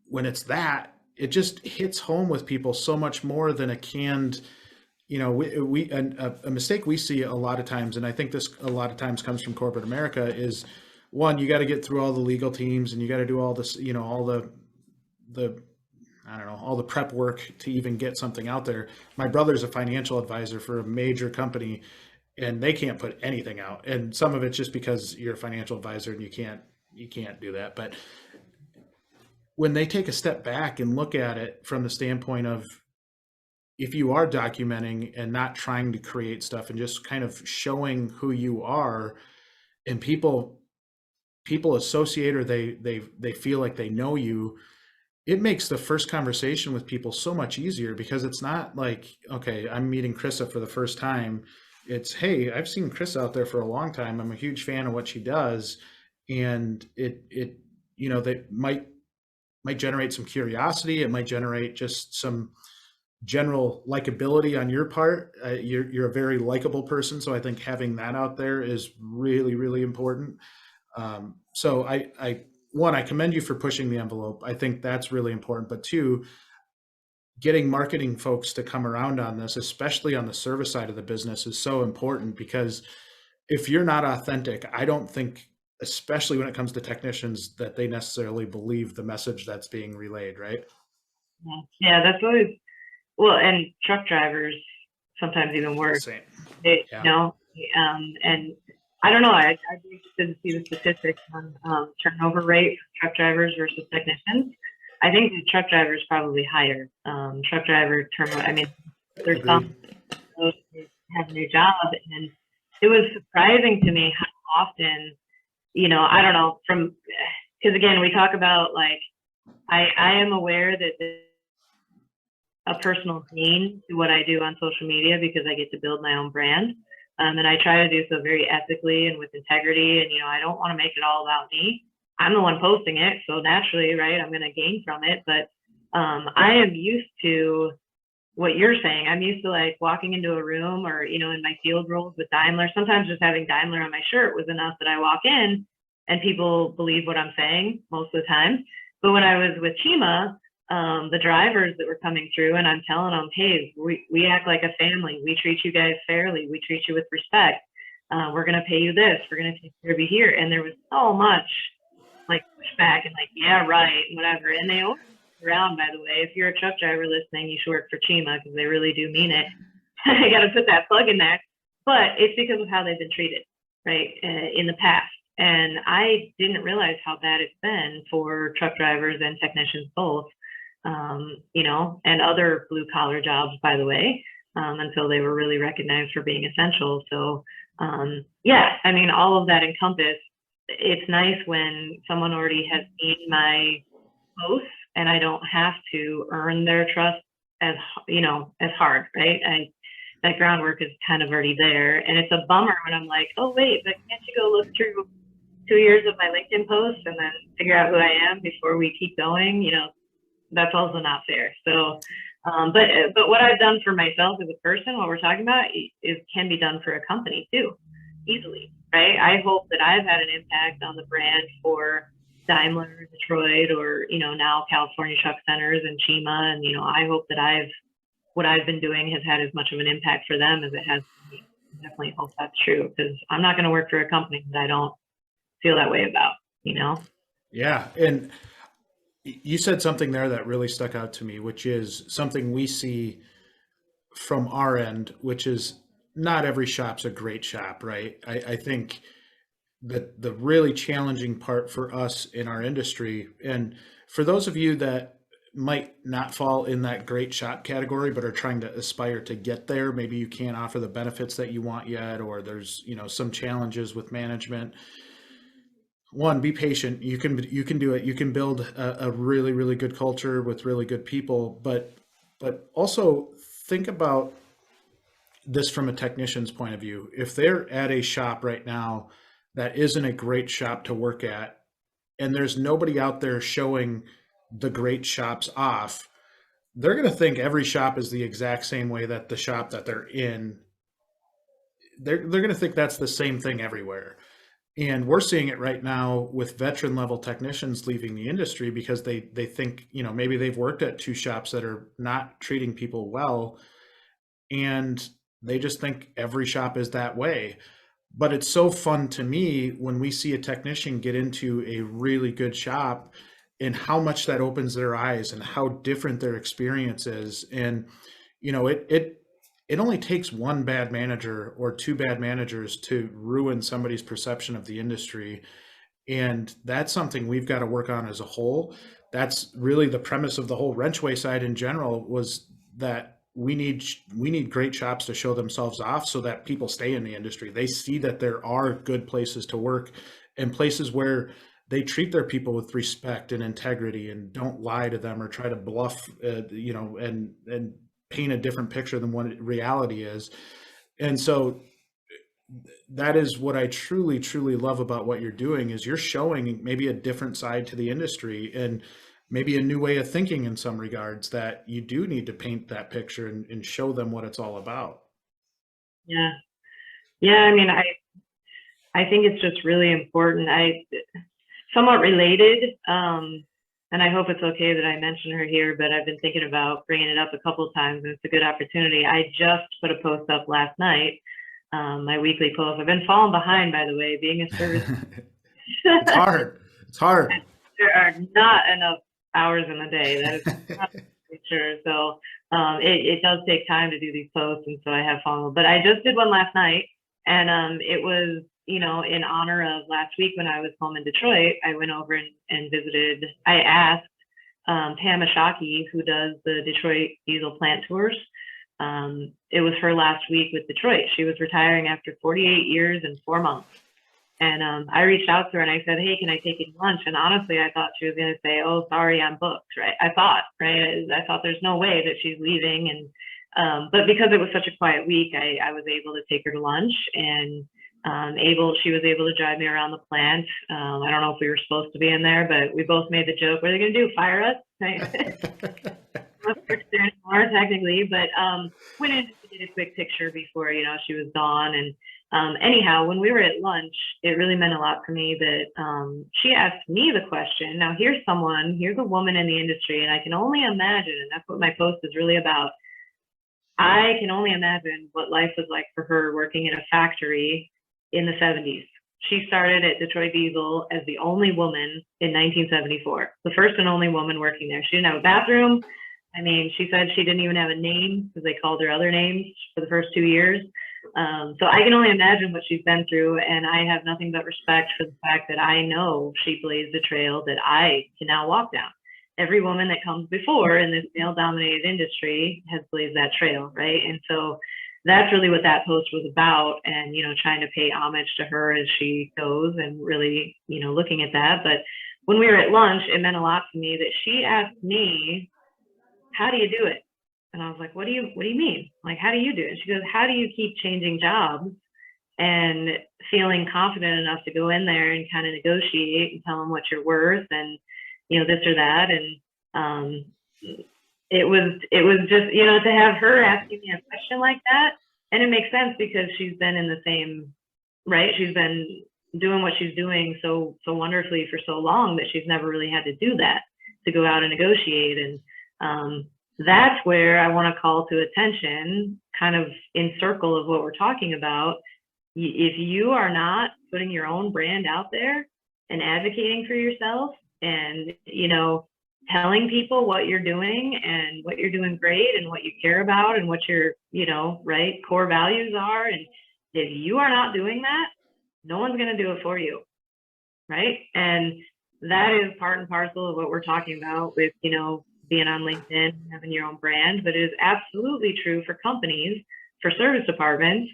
[SPEAKER 2] When it's that, it just hits home with people so much more than a canned, a mistake we see a lot of times, and I think this a lot of times comes from corporate America, is one, you got to get through all the legal teams and you got to do all this, all the I don't know, all the prep work to even get something out there. My brother's a financial advisor for a major company and they can't put anything out. And some of it's just because you're a financial advisor and you can't do that. But when they take a step back and look at it from the standpoint of, if you are documenting and not trying to create stuff and just kind of showing who you are, and people associate, or they feel like they know you, it makes the first conversation with people so much easier, because it's not like, okay, I'm meeting Chryssa for the first time. It's, hey, I've seen Chryssa out there for a long time. I'm a huge fan of what she does. And they might generate some curiosity. It might generate just some general likability on your part. You're a very likable person. So I think having that out there is really, really important. So I commend you for pushing the envelope. I think that's really important. But two, getting marketing folks to come around on this, especially on the service side of the business, is so important, because if you're not authentic, I don't think, especially when it comes to technicians, that they necessarily believe the message that's being relayed, right?
[SPEAKER 3] Yeah, that's always, well, and truck drivers sometimes even worse.
[SPEAKER 2] Same.
[SPEAKER 3] And I don't know, I'd be interested to see the statistics on turnover rate for truck drivers versus technicians. I think the truck driver is probably higher. Truck driver turnover, I mean, there's some who have a new job, and it was surprising to me how often, I don't know, because again, we talk about, like, I am aware that there's a personal gain to what I do on social media, because I get to build my own brand. And I try to do so very ethically and with integrity. And, I don't want to make it all about me. I'm the one posting it. So naturally, right, I'm going to gain from it. But I am used to what you're saying. I'm used to, like, walking into a room, or, in my field roles with Daimler, sometimes just having Daimler on my shirt was enough that I walk in and people believe what I'm saying most of the time. But when I was with Chima, the drivers that were coming through, and I'm telling them, hey, we act like a family. We treat you guys fairly. We treat you with respect. We're going to pay you this. We're going to take care of you here. And there was so much, like, pushback and, like, yeah, right, whatever. And they always around, by the way, if you're a truck driver listening, you should work for Chima, because they really do mean it. I got to put that plug in there. But it's because of how they've been treated, right, in the past. And I didn't realize how bad it's been for truck drivers and technicians both. And other blue collar jobs, by the way, until they were really recognized for being essential. So, yeah, I mean, all of that encompassed, it's nice when someone already has seen my posts and I don't have to earn their trust as hard, right? That groundwork is kind of already there. And it's a bummer when I'm like, oh, wait, but can't you go look through 2 years of my LinkedIn posts and then figure out who I am before we keep going? That's also not fair. So, but what I've done for myself as a person, what we're talking about, can be done for a company too, easily, right? I hope that I've had an impact on the brand for Daimler, Detroit, or, now California Truck Centers and Chima. And, I hope that what I've been doing has had as much of an impact for them as it has for me. I definitely hope that's true, because I'm not going to work for a company that I don't feel that way about, you know?
[SPEAKER 2] Yeah. And you said something there that really stuck out to me, which is something we see from our end, which is not every shop's a great shop, right? I think that the really challenging part for us in our industry, and for those of you that might not fall in that great shop category, but are trying to aspire to get there, maybe you can't offer the benefits that you want yet, or there's, some challenges with management. One, be patient. You can do it. You can build a really, really good culture with really good people, but also think about this from a technician's point of view. If they're at a shop right now that isn't a great shop to work at, and there's nobody out there showing the great shops off, they're going to think every shop is the exact same way that the shop that they're in. They're going to think that's the same thing everywhere. And we're seeing it right now with veteran level technicians leaving the industry because they think, maybe they've worked at two shops that are not treating people well, and they just think every shop is that way. But it's so fun to me when we see a technician get into a really good shop and how much that opens their eyes and how different their experience is. And, it only takes one bad manager or two bad managers to ruin somebody's perception of the industry. And that's something we've got to work on as a whole. That's really the premise of the whole WrenchWay side in general, was that we need great shops to show themselves off so that people stay in the industry. They see that there are good places to work and places where they treat their people with respect and integrity and don't lie to them or try to bluff, and paint a different picture than what reality is. And so that is what I truly, truly love about what you're doing, is you're showing maybe a different side to the industry and maybe a new way of thinking in some regards, that you do need to paint that picture and show them what it's all about.
[SPEAKER 3] Yeah. Yeah. I mean, I think it's just really important. Somewhat related, and I hope it's okay that I mention her here, but I've been thinking about bringing it up a couple of times, and it's a good opportunity. I just put a post up last night, my weekly post. I've been falling behind, by the way, being a service.
[SPEAKER 2] It's hard. It's hard.
[SPEAKER 3] There are not enough hours in the day. That is not for sure. So it does take time to do these posts, and so I have followed. But I just did one last night, and it was, in honor of last week when I was home in Detroit. I went over and visited. I asked Pam Ashaki, who does the Detroit diesel plant tours. It was her last week with Detroit. She was retiring after 48 years and 4 months. And I reached out to her and I said, hey, can I take you to lunch? And honestly, I thought she was going to say, oh, sorry, I'm booked, right? I thought there's no way that she's leaving. And but because it was such a quiet week, I was able to take her to lunch, and she was able to drive me around the plant. I don't know if we were supposed to be in there, but we both made the joke, what are they going to do, fire us? Right? Not there anymore, technically, but went in to get a quick picture before, she was gone. And anyhow, when we were at lunch, it really meant a lot to me that she asked me the question. Now, here's a woman in the industry, and I can only imagine, and that's what my post is really about. I can only imagine what life was like for her working in a factory in the 70s. She started at Detroit Diesel as the only woman in 1974, the first and only woman working there. She didn't have a bathroom. I mean, she said she didn't even have a name because they called her other names for the first 2 years. So I can only imagine what she's been through, and I have nothing but respect for the fact that I know she blazed a trail that I can now walk down. Every woman that comes before in this male-dominated industry has blazed that trail, right? And so that's really what that post was about, and, trying to pay homage to her as she goes, and really, looking at that. But when we were at lunch, it meant a lot to me that she asked me, how do you do it? And I was like, what do you mean? Like, how do you do it? She goes, how do you keep changing jobs and feeling confident enough to go in there and kind of negotiate and tell them what you're worth and, this or that. And it was just, to have her asking me a question like that. And it makes sense because she's been in the same, right? She's been doing what she's doing so wonderfully for so long that she's never really had to do that, to go out and negotiate. And that's where I want to call to attention, kind of in circle of what we're talking about. if you are not putting your own brand out there and advocating for yourself and, telling people what you're doing and what you're doing great and what you care about and what your, right, core values are. And if you are not doing that, no one's going to do it for you. Right. And that is part and parcel of what we're talking about with, being on LinkedIn, having your own brand, but it is absolutely true for companies, for service departments,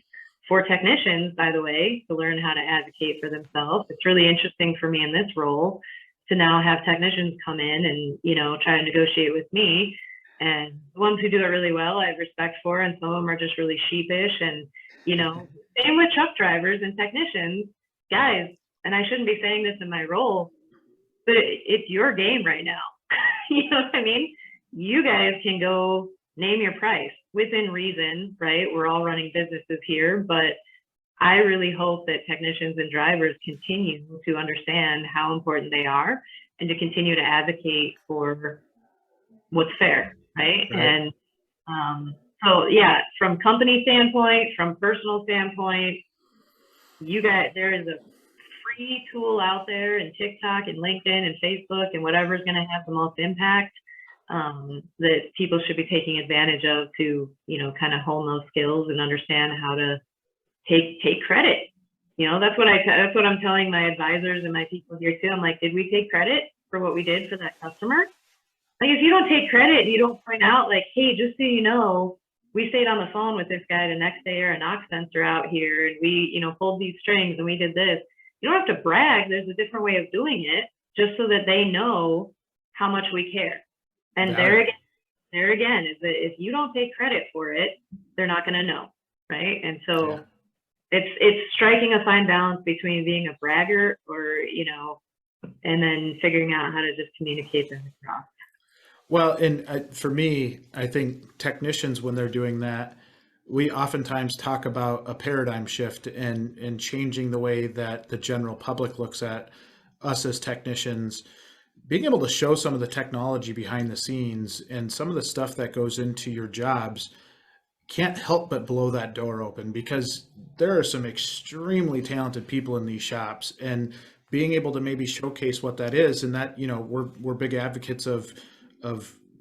[SPEAKER 3] for technicians, by the way, to learn how to advocate for themselves. It's really interesting for me in this role to now have technicians come in and, try to negotiate with me. And the ones who do it really well, I have respect for, and some of them are just really sheepish. And, same with truck drivers and technicians, guys. And I shouldn't be saying this in my role, but it's your game right now. You know what I mean? You guys can go name your price within reason, right? We're all running businesses here, but I really hope that technicians and drivers continue to understand how important they are and to continue to advocate for what's fair, right? And so, yeah, from company standpoint, from personal standpoint, there is a free tool out there in TikTok and LinkedIn and Facebook and whatever is going to have the most impact that people should be taking advantage of to, kind of hone those skills and understand how to take credit. That's what I'm telling my advisors and my people here too. I'm like, did we take credit for what we did for that customer? Like, if you don't take credit, you don't point out like, hey, just so you know, we stayed on the phone with this guy the next day, or a knock sensor out here, and we, pulled these strings and we did this. You don't have to brag. There's a different way of doing it, just so that they know how much we care. And there again, is that if you don't take credit for it, they're not going to know, right? And so it's striking a fine balance between being a bragger or, and then figuring out how to just communicate that across.
[SPEAKER 2] Well, and for me, I think technicians, when they're doing that, we oftentimes talk about a paradigm shift and changing the way that the general public looks at us as technicians. Being able to show some of the technology behind the scenes and some of the stuff that goes into your jobs can't help but blow that door open, because there are some extremely talented people in these shops, and being able to maybe showcase what that is, and that, we're big advocates of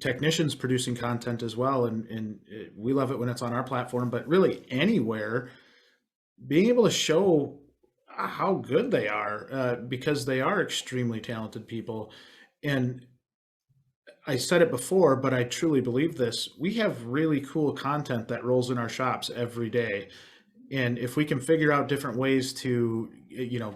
[SPEAKER 2] technicians producing content as well. And we love it when it's on our platform, but really anywhere, being able to show how good they are, because they are extremely talented people. And I said it before, but I truly believe this. We have really cool content that rolls in our shops every day. And if we can figure out different ways to,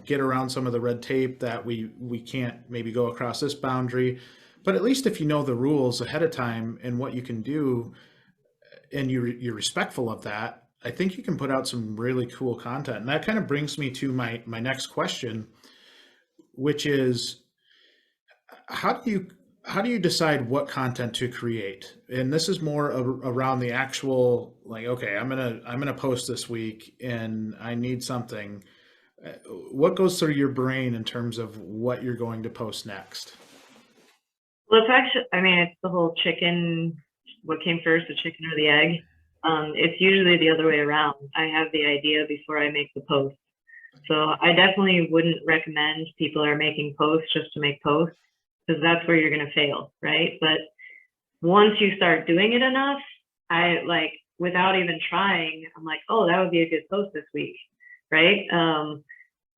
[SPEAKER 2] get around some of the red tape that we can't maybe go across this boundary, but at least if you know the rules ahead of time and what you can do, and you're respectful of that, I think you can put out some really cool content. And that kind of brings me to my next question, which is, how do you decide what content to create? And this is more around the actual, like, okay, I'm gonna post this week and I need something. What goes through your brain in terms of what you're going to post next?
[SPEAKER 3] Well, it's actually, it's the whole chicken, what came first, the chicken or the egg? It's usually the other way around. I have the idea before I make the post. So I definitely wouldn't recommend people are making posts just to make posts, because that's where you're going to fail, right? But once you start doing it enough, without even trying, I'm like, oh, that would be a good post this week, right?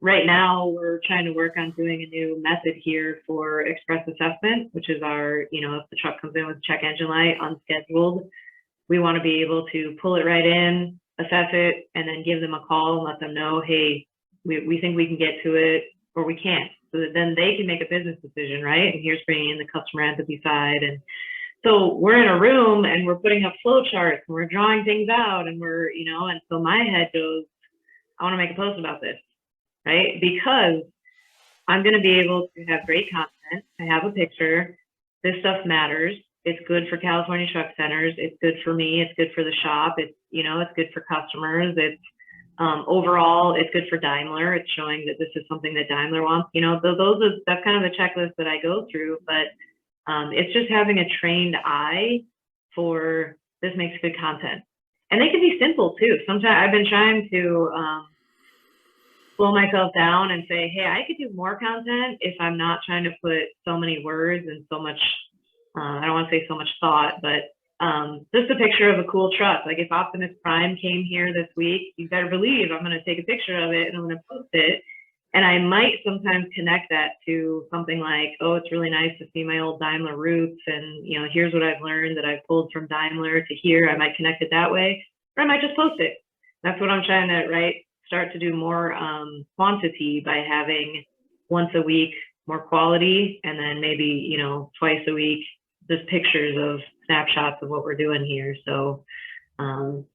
[SPEAKER 3] Right now, we're trying to work on doing a new method here for express assessment, which is our, if the truck comes in with check engine light unscheduled, we want to be able to pull it right in, assess it, and then give them a call and let them know, hey, we think we can get to it, or we can't, so that then they can make a business decision, right? And here's bringing in the customer empathy side. And so we're in a room and we're putting up flow charts and we're drawing things out, and we're, and so my head goes, I want to make a post about this, right? Because I'm going to be able to have great content. I have a picture. This stuff matters. It's good for California truck centers. It's good for me. It's good for the shop. It's, it's good for customers. It's overall, it's good for Daimler. It's showing that this is something that Daimler wants. That's kind of the checklist that I go through, but it's just having a trained eye for this makes good content. And they can be simple too. Sometimes I've been trying to slow myself down and say, hey, I could do more content if I'm not trying to put so many words and so much, I don't want to say so much thought, but just a picture of a cool truck. Like if Optimus Prime came here this week, you better believe I'm going to take a picture of it and I'm going to post it. And I might sometimes connect that to something like, oh, it's really nice to see my old Daimler roots. And, you know, here's what I've learned that I've pulled from Daimler to here. I might connect it that way, or I might just post it. That's what I'm trying to, right, start to do more quantity by having once a week more quality, and then maybe, you know, twice a week, just pictures of snapshots of what we're doing here. So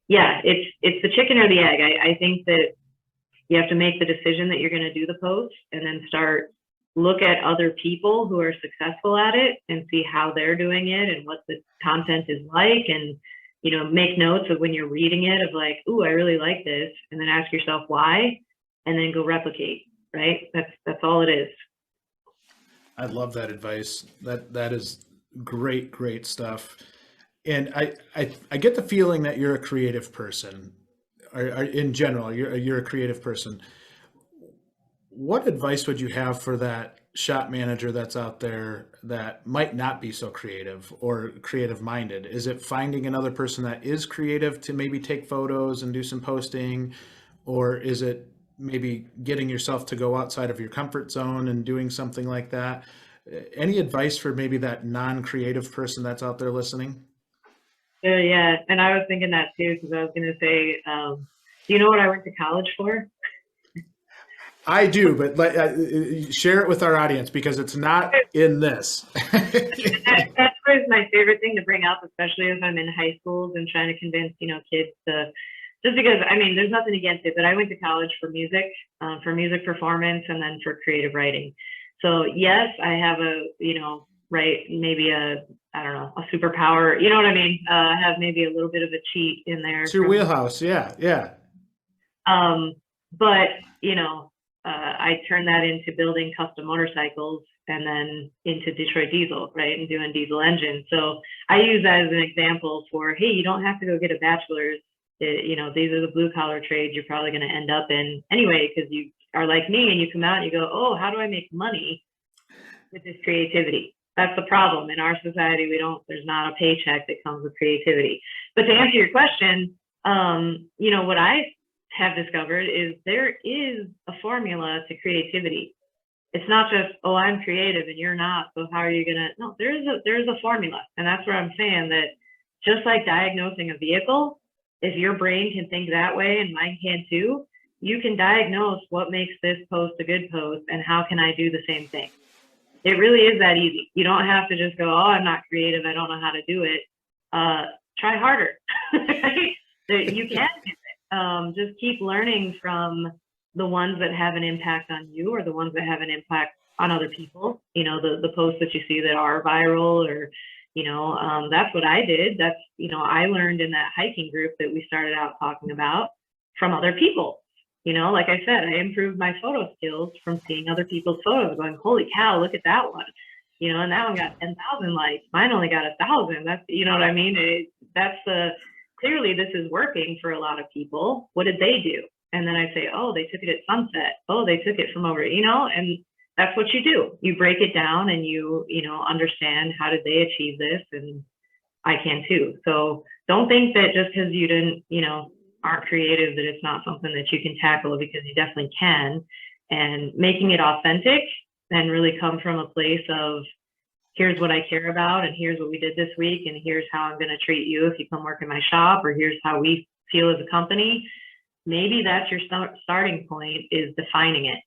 [SPEAKER 3] yeah, it's the chicken or the egg. I think that you have to make the decision that you're going to do the post, and then look at other people who are successful at it and see how they're doing it and what the content is like. And, you know, make notes of when you're reading it of like, ooh, I really like this. And then ask yourself why, and then go replicate, right? That's all it is.
[SPEAKER 2] I love that advice. That is great stuff. And I get the feeling that you're a creative person. Or in general, you're a creative person. What advice would you have for that shop manager that's out there that might not be so creative or creative minded? Is it finding another person that is creative to maybe take photos and do some posting? Or is it maybe getting yourself to go outside of your comfort zone and doing something like that? Any advice for maybe that non-creative person that's out there listening?
[SPEAKER 3] Yeah, and I was thinking that too, because I was going to say, do you know what I went to college for?
[SPEAKER 2] I do, but share it with our audience because it's not in this.
[SPEAKER 3] That's always my favorite thing to bring up, especially if I'm in high schools and trying to convince, you know, kids to, just because, I mean, there's nothing against it, but I went to college for music performance, and then for creative writing. So yes, I have a, you know, maybe I don't know, a superpower, you know what I mean? I have maybe a little bit of a cheat in there.
[SPEAKER 2] It's your wheelhouse. Yeah.
[SPEAKER 3] But, you know, I turned that into building custom motorcycles, and then into Detroit Diesel, right? And doing diesel engines. So I use that as an example for, hey, you don't have to go get a bachelor's. You know, these are the blue collar trades you're probably going to end up in anyway, because you are like me and you come out and you go, oh, how do I make money with this creativity? That's the problem in our society. There's not a paycheck that comes with creativity. But to answer your question, you know, what I have discovered is there is a formula to creativity. It's not just, oh, I'm creative and you're not, so how are you gonna? No, there's a formula. And that's where I'm saying that, just like diagnosing a vehicle, if your brain can think that way and mine can too, you can diagnose what makes this post a good post and how can I do the same thing. It really is that easy. You don't have to just go, oh, I'm not creative, I don't know how to do it. Try harder. You can do it. Just keep learning from the ones that have an impact on you, or the ones that have an impact on other people. You know, the posts that you see that are viral, or, you know, that's what I did. That's, you know, I learned in that hiking group that we started out talking about from other people. You know, like I said, I improved my photo skills from seeing other people's photos, going, holy cow, look at that one. You know, and that one got 10,000 likes. Mine only got 1,000. That's, you know what I mean? Clearly this is working for a lot of people. What did they do? And then I say, oh, they took it at sunset. Oh, they took it from over, you know, and that's what you do. You break it down and you know, understand how did they achieve this, and I can too. So don't think that just because you didn't, you know, aren't creative, that it's not something that you can tackle, because you definitely can. And making it authentic and really come from a place of, here's what I care about, and here's what we did this week, and here's how I'm going to treat you if you come work in my shop, or here's how we feel as a company. Maybe that's your starting point, is defining it.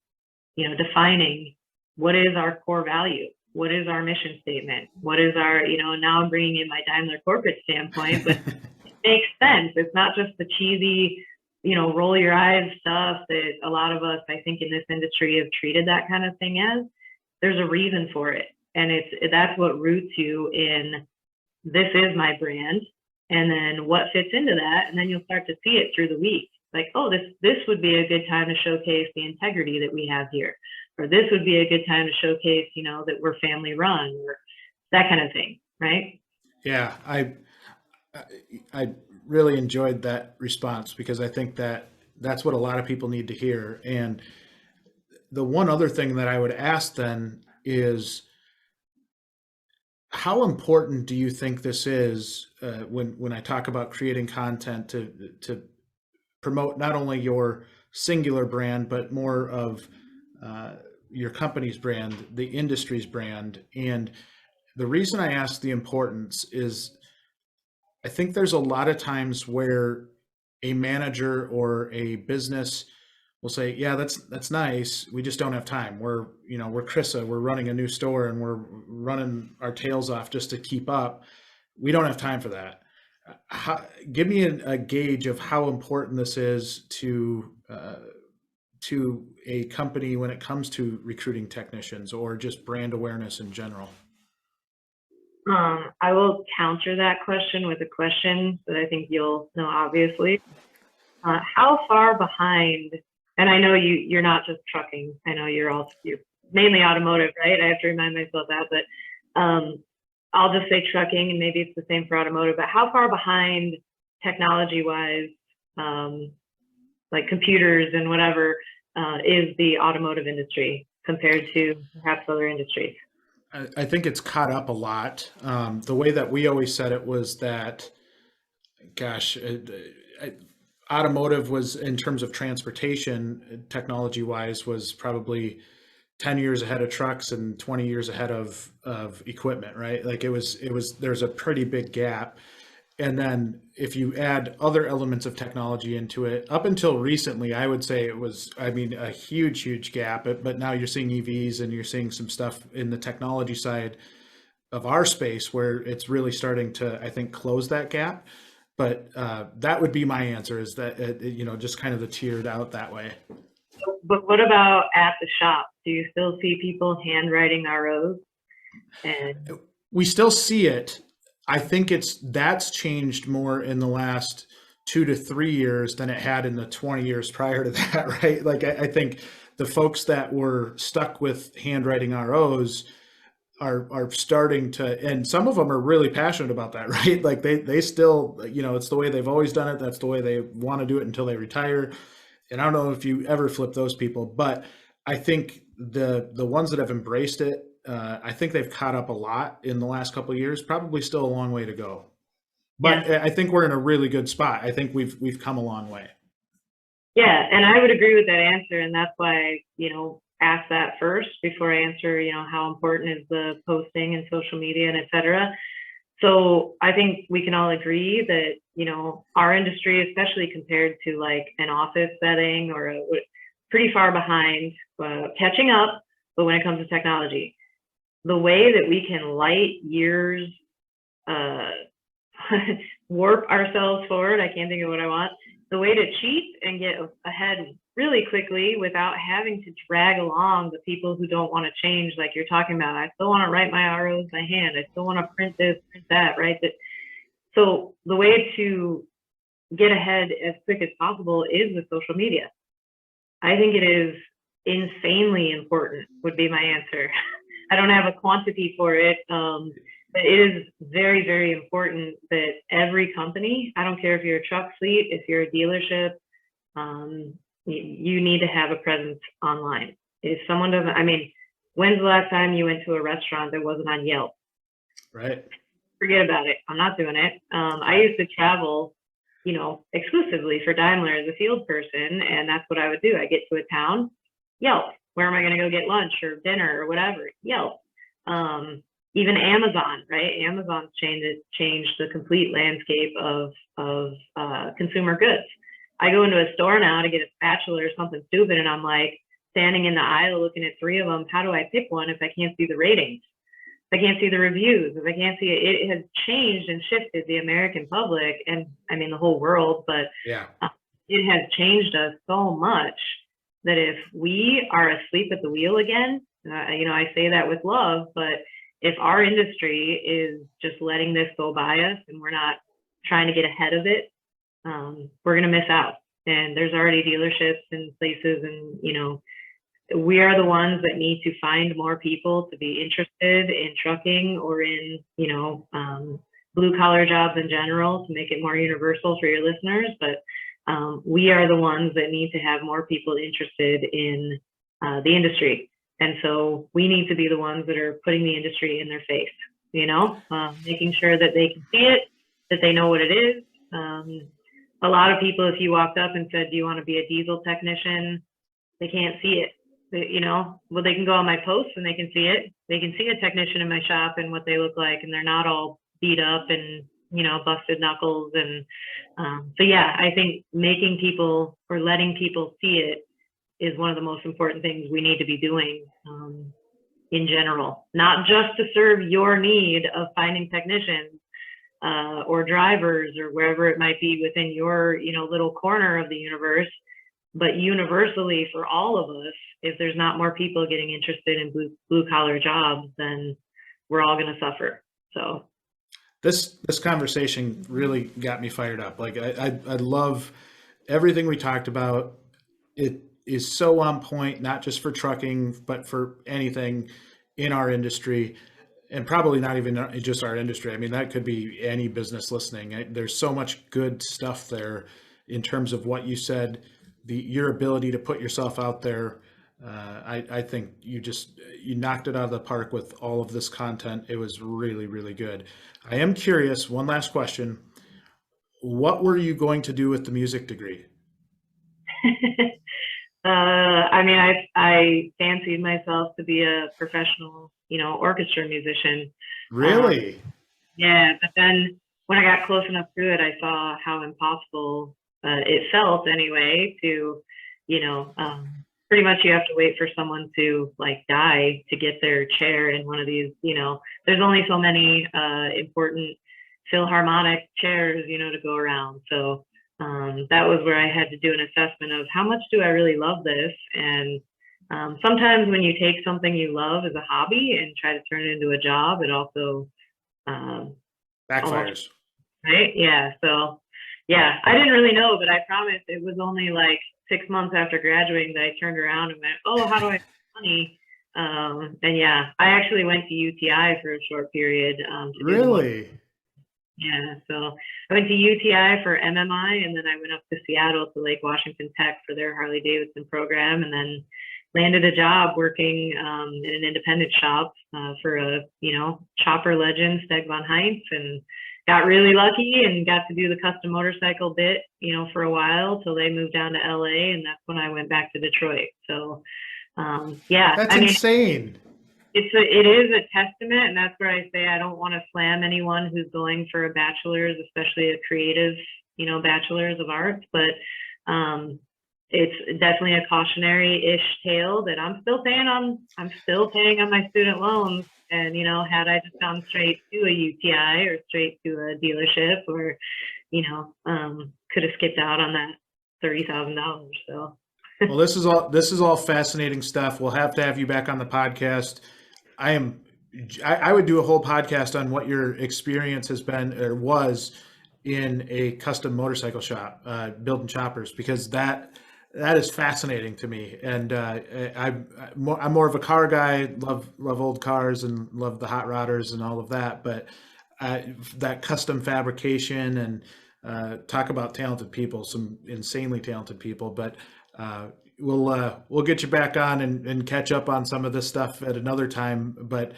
[SPEAKER 3] You know, defining what is our core value, what is our mission statement, what is our, you know, now I'm bringing in my Daimler corporate standpoint, but it makes sense. It's not just the cheesy, you know, roll your eyes stuff that a lot of us, I think, in this industry have treated that kind of thing as. There's a reason for it. And that's what roots you in, this is my brand, and then what fits into that. And then you'll start to see it through the week. Like, oh, this would be a good time to showcase the integrity that we have here. Or this would be a good time to showcase, you know, that we're family run, or that kind of thing, right?
[SPEAKER 2] Yeah, I really enjoyed that response, because I think that that's what a lot of people need to hear. And the one other thing that I would ask then is, how important do you think this is when I talk about creating content to promote not only your singular brand, but more of your company's brand, the industry's brand? And the reason I ask the importance is I think there's a lot of times where a manager or a business will say, "Yeah, that's nice. We just don't have time. We're Chryssa. We're running a new store and we're running our tails off just to keep up. We don't have time for that." Give me a gauge of how important this is to a company when it comes to recruiting technicians or just brand awareness in general.
[SPEAKER 3] I will counter that question with a question that I think you'll know, obviously. How far behind, and I know you're not just trucking, I know you're mainly automotive, right? I have to remind myself that, but I'll just say trucking, and maybe it's the same for automotive, but how far behind technology-wise, like computers and whatever, is the automotive industry compared to perhaps other industries?
[SPEAKER 2] I think it's caught up a lot. The way that we always said it was that, gosh, automotive was, in terms of transportation, technology wise, was probably 10 years ahead of trucks and 20 years ahead of equipment, right? Like there's a pretty big gap. And then if you add other elements of technology into it, up until recently, I would say it was, I mean, a huge gap. But now you're seeing EVs and you're seeing some stuff in the technology side of our space where it's really starting to, I think, close that gap. But that would be my answer, is that, just kind of the tiered out that way.
[SPEAKER 3] But what about at the shop? Do you still see people handwriting ROs? And
[SPEAKER 2] we still see it. I think that's changed more in the last 2 to 3 years than it had in the 20 years prior to that, right? Like I think the folks that were stuck with handwriting ROs are starting to, and some of them are really passionate about that, right? Like they still, it's the way they've always done it. That's the way they want to do it until they retire. And I don't know if you ever flip those people, but I think the ones that have embraced it, I think they've caught up a lot in the last couple of years. Probably still a long way to go, but yeah. I think we're in a really good spot. I think we've come a long way.
[SPEAKER 3] Yeah, and I would agree with that answer, and that's why ask that first before I answer. How important is the posting and social media and et cetera. So I think we can all agree that our industry, especially compared to like an office setting or pretty far behind, catching up. But when it comes to technology, the way that we can light years warp ourselves forward, I can't think of what I want, the way to cheat and get ahead really quickly without having to drag along the people who don't want to change, like you're talking about. I still want to write my ROs by hand. I still want to print this, print that, right? So the way to get ahead as quick as possible is with social media. I think it is insanely important, would be my answer. I don't have a quantity for it, but it is very, very important that every company, I don't care if you're a truck fleet, if you're a dealership, you need to have a presence online. If someone doesn't, when's the last time you went to a restaurant that wasn't on Yelp?
[SPEAKER 2] Right.
[SPEAKER 3] Forget about it. I'm not doing it. I used to travel, exclusively for Daimler as a field person, and that's what I would do. I get to a town, Yelp. Where am I going to go get lunch or dinner or whatever? Yelp. Even Amazon, right? Amazon's changed the complete landscape of consumer goods. I go into a store now to get a spatula or something stupid, and I'm like standing in the aisle looking at 3 of them. How do I pick one if I can't see the ratings? If I can't see the reviews, if I can't see it? It has changed and shifted the American public, and the whole world, but
[SPEAKER 2] yeah,
[SPEAKER 3] it has changed us so much that if we are asleep at the wheel again, I say that with love, but if our industry is just letting this go by us and we're not trying to get ahead of it, we're going to miss out. And there's already dealerships and places, and we are the ones that need to find more people to be interested in trucking or in blue collar jobs in general, to make it more universal for your listeners. But we are the ones that need to have more people interested in the industry. And so we need to be the ones that are putting the industry in their face, making sure that they can see it, that they know what it is. A lot of people, if you walked up and said, do you want to be a diesel technician? They can't see it. Well, they can go on my posts and they can see it. They can see a technician in my shop and what they look like, and they're not all beat up and, busted knuckles. And so, yeah, I think making people or letting people see it is one of the most important things we need to be doing in general, not just to serve your need of finding technicians or drivers or wherever it might be within your, little corner of the universe, but universally for all of us. If there's not more people getting interested in blue collar jobs, then we're all going to suffer. So
[SPEAKER 2] this conversation really got me fired up. Like I love everything we talked about. It is so on point, not just for trucking, but for anything in our industry, and probably not even just our industry. I mean, that could be any business listening. There's so much good stuff there in terms of what you said, your ability to put yourself out there. I think you knocked it out of the park with all of this content. It was really, really good. I am curious, one last question. What were you going to do with the music degree?
[SPEAKER 3] I fancied myself to be a professional, orchestra musician.
[SPEAKER 2] Really?
[SPEAKER 3] Yeah, but then when I got close enough to it, I saw how impossible it felt anyway to, pretty much you have to wait for someone to die to get their chair in one of these, there's only so many important Philharmonic chairs, to go around. So that was where I had to do an assessment of how much do I really love this? And sometimes when you take something you love as a hobby and try to turn it into a job, it also
[SPEAKER 2] backfires.
[SPEAKER 3] Right? Yeah. So yeah, I didn't really know, but I promise it was only 6 months after graduating that I turned around and went, oh, how do I make money? And yeah, I actually went to UTI for a short period.
[SPEAKER 2] Really?
[SPEAKER 3] Yeah, so I went to UTI for MMI, and then I went up to Seattle to Lake Washington Tech for their Harley Davidson program, and then landed a job working in an independent shop for a chopper legend, Steg von Heinz, and got really lucky and got to do the custom motorcycle bit for a while till they moved down to LA, and that's when I went back to Detroit. So yeah,
[SPEAKER 2] that's insane.
[SPEAKER 3] It is a testament, and that's where I say I don't want to slam anyone who's going for a bachelor's, especially a creative, bachelor's of arts, but it's definitely a cautionary-ish tale that I'm still paying on my student loans. And, had I just gone straight to a UTI or straight to a dealership or, could have skipped out on that $30,000. So.
[SPEAKER 2] Well, this is all fascinating stuff. We'll have to have you back on the podcast. I would do a whole podcast on what your experience has been or was in a custom motorcycle shop, building choppers, because that is fascinating to me. And I'm more of a car guy, love old cars and love the hot rodders and all of that. But that custom fabrication and talk about talented people, some insanely talented people. But we'll get you back on and catch up on some of this stuff at another time. But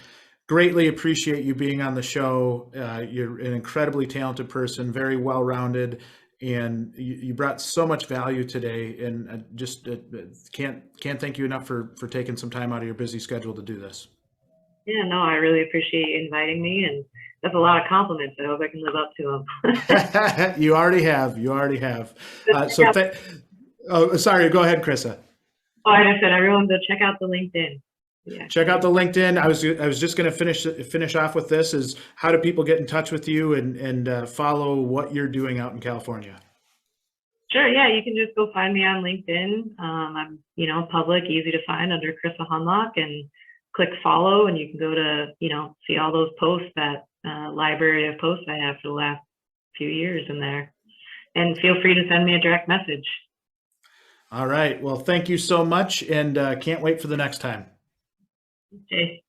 [SPEAKER 2] greatly appreciate you being on the show. You're an incredibly talented person, very well-rounded, and you brought so much value today. And I just can't thank you enough for taking some time out of your busy schedule to do this.
[SPEAKER 3] Yeah, no, I really appreciate you inviting me, and that's a lot of compliments. I hope I can live up to them.
[SPEAKER 2] You already have. Sorry. Go ahead, Chryssa.
[SPEAKER 3] Oh, like I said, everyone go check out the LinkedIn. Yeah.
[SPEAKER 2] Check out the LinkedIn. I was just going to finish off with this: is how do people get in touch with you and follow what you're doing out in California?
[SPEAKER 3] Sure. Yeah, you can just go find me on LinkedIn. I'm public, easy to find under Chryssa Hunlock, and click follow, and you can go to see all those posts, that library of posts I have for the last few years in there. And feel free to send me a direct message.
[SPEAKER 2] All right. Well, thank you so much, and can't wait for the next time.
[SPEAKER 3] Okay.